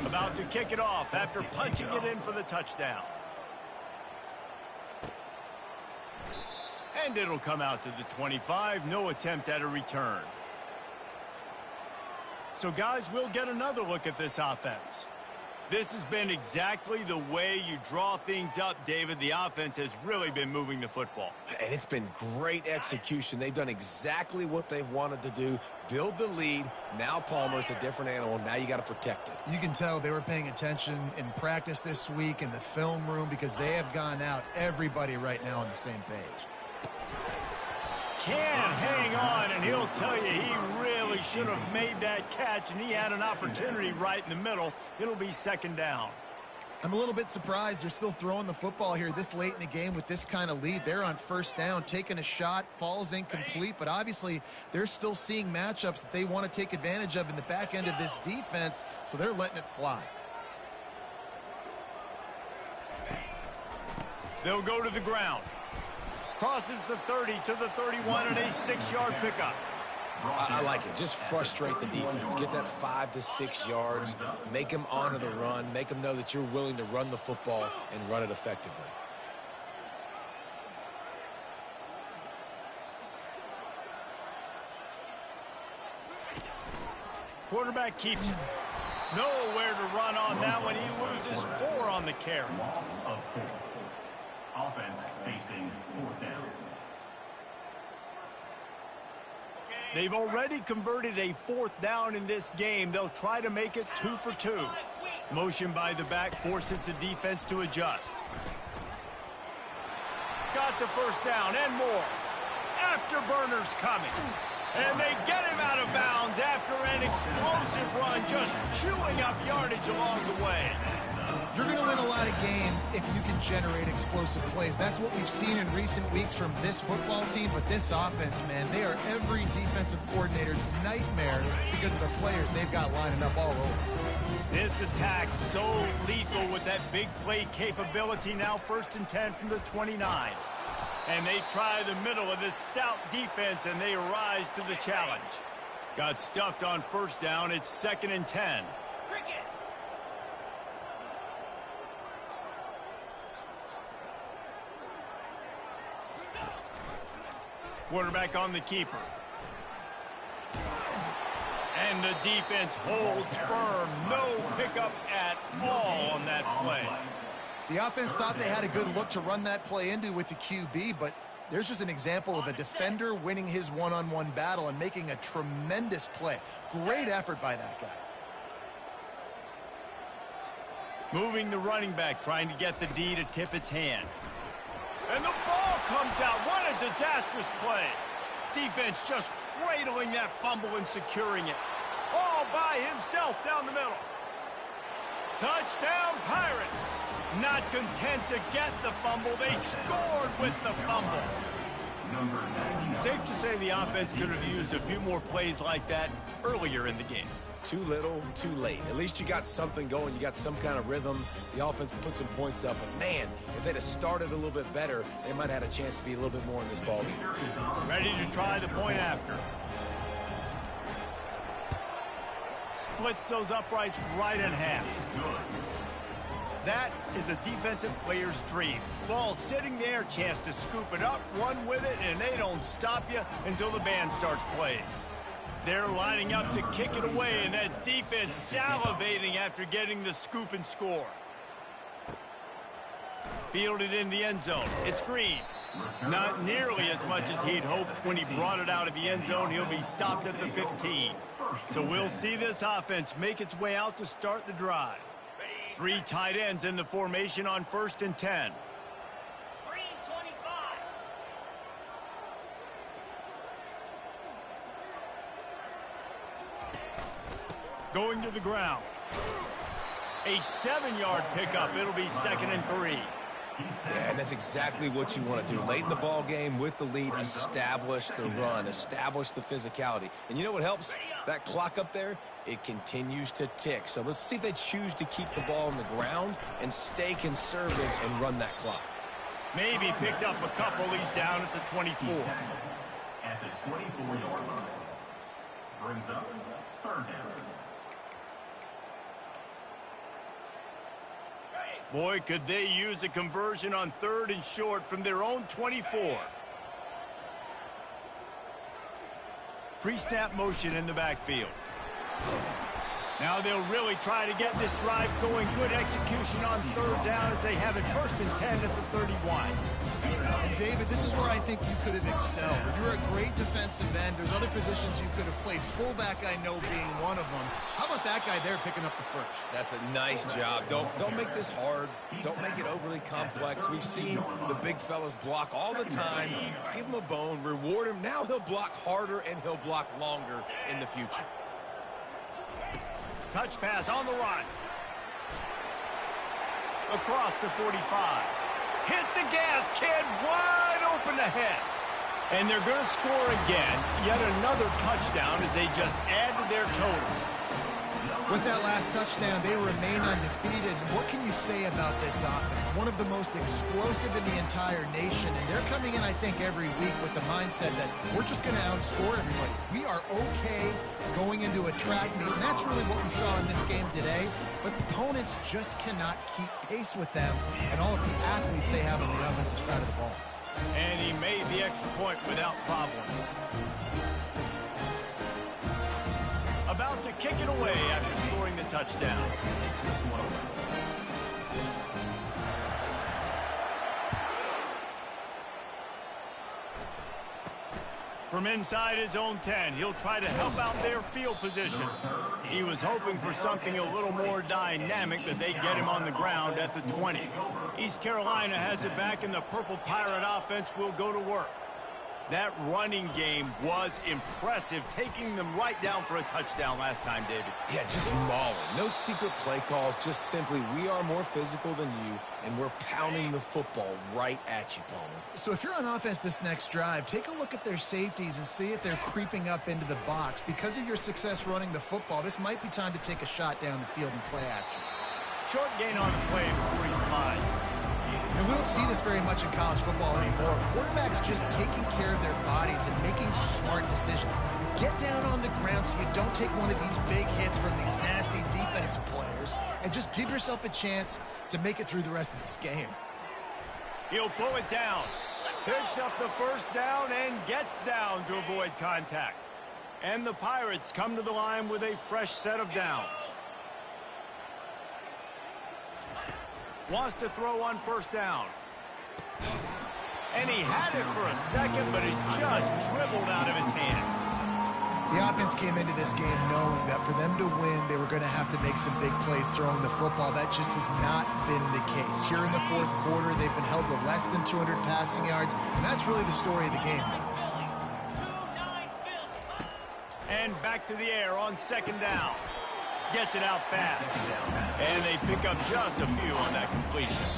About to kick it off after punching it in for the touchdown. And it'll come out to the 25. No attempt at a return. So, guys, we'll get another look at this offense. This has been exactly the way you draw things up, David. The offense has really been moving the football. And it's been great execution. They've done exactly what they've wanted to do. Build the lead. Now Palmer's a different animal. Now you got to protect it. You can tell they were paying attention in practice this week in the film room because they have gone out everybody right now on the same page. Can't hang on, and he'll tell you he really should have made that catch, and he had an opportunity right in the middle. It'll be second down. I'm a little bit surprised they're still throwing the football here this late in the game with this kind of lead. They're on first down, taking a shot, falls incomplete, but obviously they're still seeing matchups that they want to take advantage of in the back end of this defense, so they're letting it fly. They'll go to the ground. Crosses the 30 to the 31 and a 6-yard pickup. I like it. Just frustrate the defense. Get that 5 to 6 yards. Make them honor the run. Make them know that you're willing to run the football and run it effectively. Quarterback keeps it. Nowhere to run on that one. He loses 4 on the carry. Loss of 4. Offense facing 4th down. They've already converted a 4th down in this game. They'll try to make it 2 for 2. Motion by the back forces the defense to adjust. Got the first down and more. Afterburners coming. And they get him out of bounds after an explosive run, just chewing up yardage along the way. You're going to win a lot of games if you can generate explosive plays. That's what we've seen in recent weeks from this football team, but this offense, man, they are every defensive coordinator's nightmare because of the players they've got lining up all over. This attack so lethal with that big play capability. Now 1st and 10 from the 29. And they try the middle of this stout defense, and they rise to the challenge. Got stuffed on first down. It's 2nd and 10. Quarterback on the keeper. And the defense holds firm. No pickup at all on that play. The offense thought they had a good look to run that play into with the QB, but there's just an example of a defender winning his one-on-one battle and making a tremendous play. Great effort by that guy. Moving the running back, trying to get the D to tip its hand. And the ball comes out. What a disastrous play. Defense just cradling that fumble and securing it. All by himself down the middle. Touchdown, Pirates. Not content to get the fumble, they scored with the fumble. Safe to say the offense could have used a few more plays like that earlier in the game. Too little, too late. At least you got something going. You got some kind of rhythm. The offense put some points up. But, man, if they'd have started a little bit better, they might have had a chance to be a little bit more in this ballgame. Ready to try the point after. Splits those uprights right in half. That is a defensive player's dream. Ball sitting there, chance to scoop it up, run with it, and they don't stop you until the band starts playing. They're lining up to kick it away, and that defense salivating after getting the scoop and score. Fielded in the end zone. It's Green. Not nearly as much as he'd hoped when he brought it out of the end zone. He'll be stopped at the 15. So we'll see this offense make its way out to start the drive. 3 tight ends in the formation on 1st and 10. Going to the ground. A 7-yard pickup. It'll be 2nd and 3. Yeah, and that's exactly what you want to do. Late in the ball game with the lead, establish the run, establish the physicality. And you know what helps? That clock up there, it continues to tick. So let's see if they choose to keep the ball on the ground and stay conservative and run that clock. Maybe picked up a couple. He's down at the 24. At the 24-yard line. Brings up 3rd down. Boy, could they use a conversion on 3rd and short from their own 24. Pre-snap motion in the backfield. Now they'll really try to get this drive going. Good execution on 3rd down as they have it 1st and 10 at the 31. And David, this is where I think you could have excelled. You're a great defensive end. There's other positions you could have played. Fullback, I know, being one of them. How about that guy there picking up the first? That's a nice job. Don't make this hard. Don't make it overly complex. We've seen the big fellas block all the time. Give him a bone, reward him. Now he'll block harder and he'll block longer in the future. Touch pass on the run. Across the 45. Hit the gas, kid. Wide open ahead. And they're going to score again. Yet another touchdown as they just add to their total. With that last touchdown, they remain undefeated. What can you say about this offense? One of the most explosive in the entire nation, and they're coming in, I think, every week with the mindset that we're just going to outscore everybody. We are okay going into a track meet, and that's really what we saw in this game today. But opponents just cannot keep pace with them and all of the athletes they have on the offensive side of the ball. And he made the extra point without problem. About to kick it away after scoring the touchdown. From inside his own 10, he'll try to help out their field position. He was hoping for something a little more dynamic, but they get him on the ground at the 20. East Carolina has it back, and the Purple Pirate offense will go to work. That running game was impressive, taking them right down for a touchdown last time, David. Yeah, just mauling. No secret play calls, just simply we are more physical than you, and we're pounding the football right at you, Palmer. So if you're on offense this next drive, take a look at their safeties and see if they're creeping up into the box. Because of your success running the football, this might be time to take a shot down the field and play action. Short gain on the play before he slides. And we don't see this very much in college football anymore. Quarterbacks just taking care of their bodies and making smart decisions. Get down on the ground so you don't take one of these big hits from these nasty defensive players and just give yourself a chance to make it through the rest of this game. He'll pull it down. Picks up the 1st down and gets down to avoid contact. And the Pirates come to the line with a fresh set of downs. Wants to throw on 1st down. And he had it for a second, but it just dribbled out of his hands. The offense came into this game knowing that for them to win, they were going to have to make some big plays throwing the football. That just has not been the case. Here in the 4th quarter, they've been held to less than 200 passing yards, and that's really the story of the game, guys. And back to the air on 2nd down. Gets it out fast. And they pick up just a few on that completion.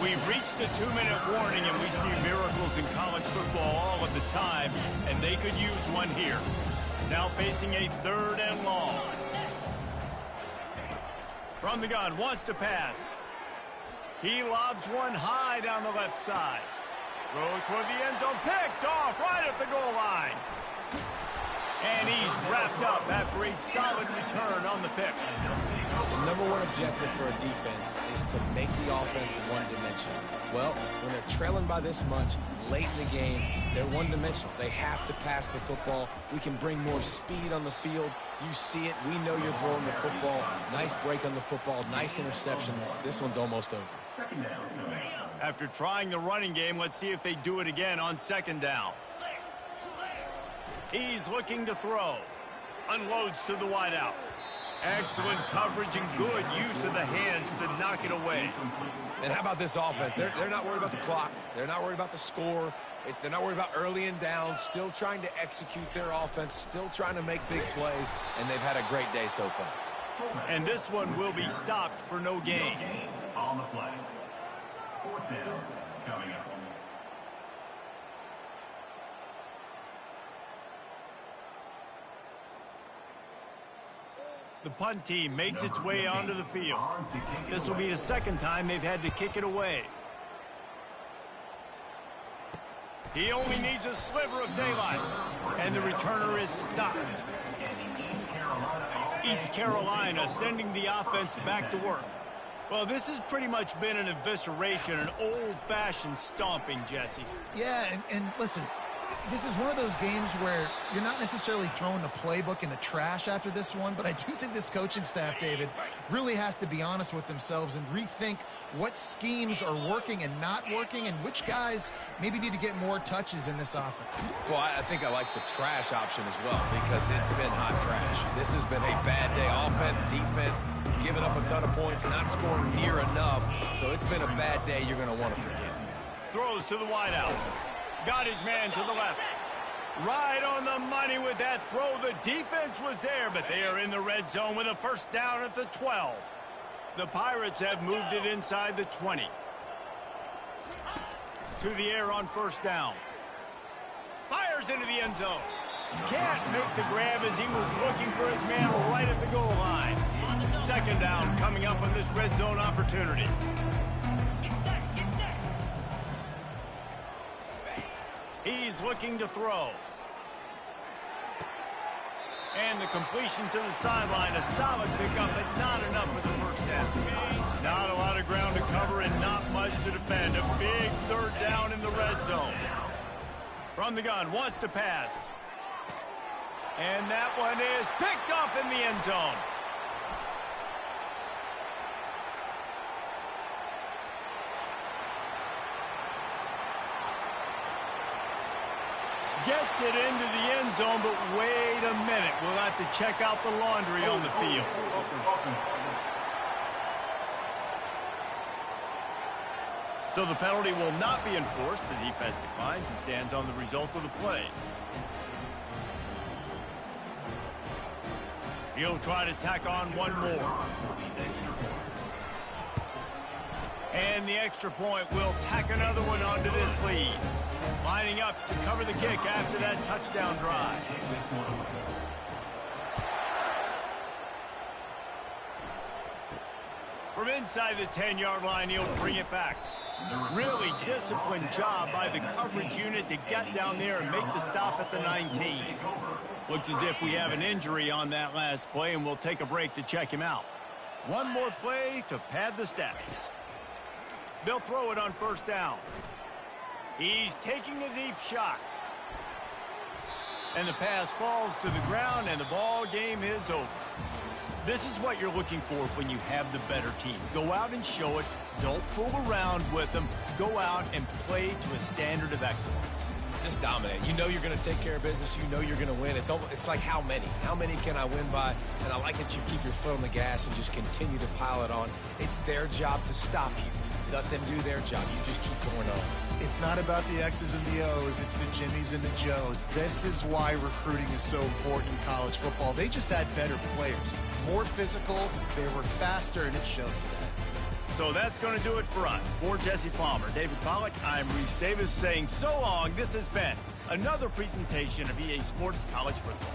We've reached the 2-minute warning, and we see miracles in college football all of the time, and they could use one here. Now facing a 3rd and long. From the gun, wants to pass. He lobs one high down the left side. Throw toward the end zone, picked off right at the goal line. And he's wrapped up after a solid return on the pick. The number one objective for a defense is to make the offense one-dimensional. Well, when they're trailing by this much, late in the game, they're one-dimensional. They have to pass the football. We can bring more speed on the field. You see it. We know you're throwing the football. Nice break on the football. Nice interception. This one's almost over. After trying the running game, let's see if they do it again on 2nd down. He's looking to throw. Unloads to the wideout. Excellent coverage and good use of the hands to knock it away. And how about this offense? They're not worried about the clock. They're not worried about the score. They're not worried about early and down. Still trying to execute their offense. Still trying to make big plays. And they've had a great day so far. And this one will be stopped for no gain. On the play. Fourth down coming up. The punt team makes its way onto the field. This will be the second time they've had to kick it away. He only needs a sliver of daylight, and the returner is stopped. East Carolina sending the offense back to work. Well, this has pretty much been an evisceration, an old-fashioned stomping, Jesse. Yeah, and listen, this is one of those games where you're not necessarily throwing the playbook in the trash after this one, but I do think this coaching staff, David, really has to be honest with themselves and rethink what schemes are working and not working and which guys maybe need to get more touches in this offense. Well, I think I like the trash option as well because it's been hot trash. This has been a bad day. Offense, defense, giving up a ton of points, not scoring near enough. So it's been a bad day you're going to want to forget. Throws to the wideout. Got his man to the left. Right on the money with that throw. The defense was there, but they are in the red zone with a first down at the 12. The Pirates have moved it inside the 20. To the air on first down. Fires into the end zone. Can't make the grab as he was looking for his man right at the goal line. Second down coming up on this red zone opportunity. He's looking to throw. And the completion to the sideline, a solid pickup, but not enough for the first down. Not a lot of ground to cover and not much to defend. A big third down in the red zone. From the gun, wants to pass. And that one is picked off in the end zone. Gets it into the end zone, but wait a minute. We'll have to check out the laundry on the field. So the penalty will not be enforced. The defense declines and stands on the result of the play. He'll try to tack on one more. And the extra point will tack another one onto this lead. Lining up to cover the kick after that touchdown drive. From inside the 10-yard line, he'll bring it back. Really disciplined job by the coverage unit to get down there and make the stop at the 19. Looks as if we have an injury on that last play, and we'll take a break to check him out. One more play to pad the stats. They'll throw it on first down. He's taking a deep shot. And the pass falls to the ground, and the ball game is over. This is what you're looking for when you have the better team. Go out and show it. Don't fool around with them. Go out and play to a standard of excellence. Just dominate. You know you're going to take care of business. You know you're going to win. It's like how many? How many can I win by? And I like that you keep your foot on the gas and just continue to pile it on. It's their job to stop you. Let them do their job. You just keep going on. It's not about the X's and the O's. It's the Jimmies and the Joes. This is why recruiting is so important in college football. They just had better players. More physical. They were faster, and it showed today. So that's going to do it for us. For Jesse Palmer, David Pollack, I'm Reese Davis saying so long. This has been another presentation of EA Sports College Football.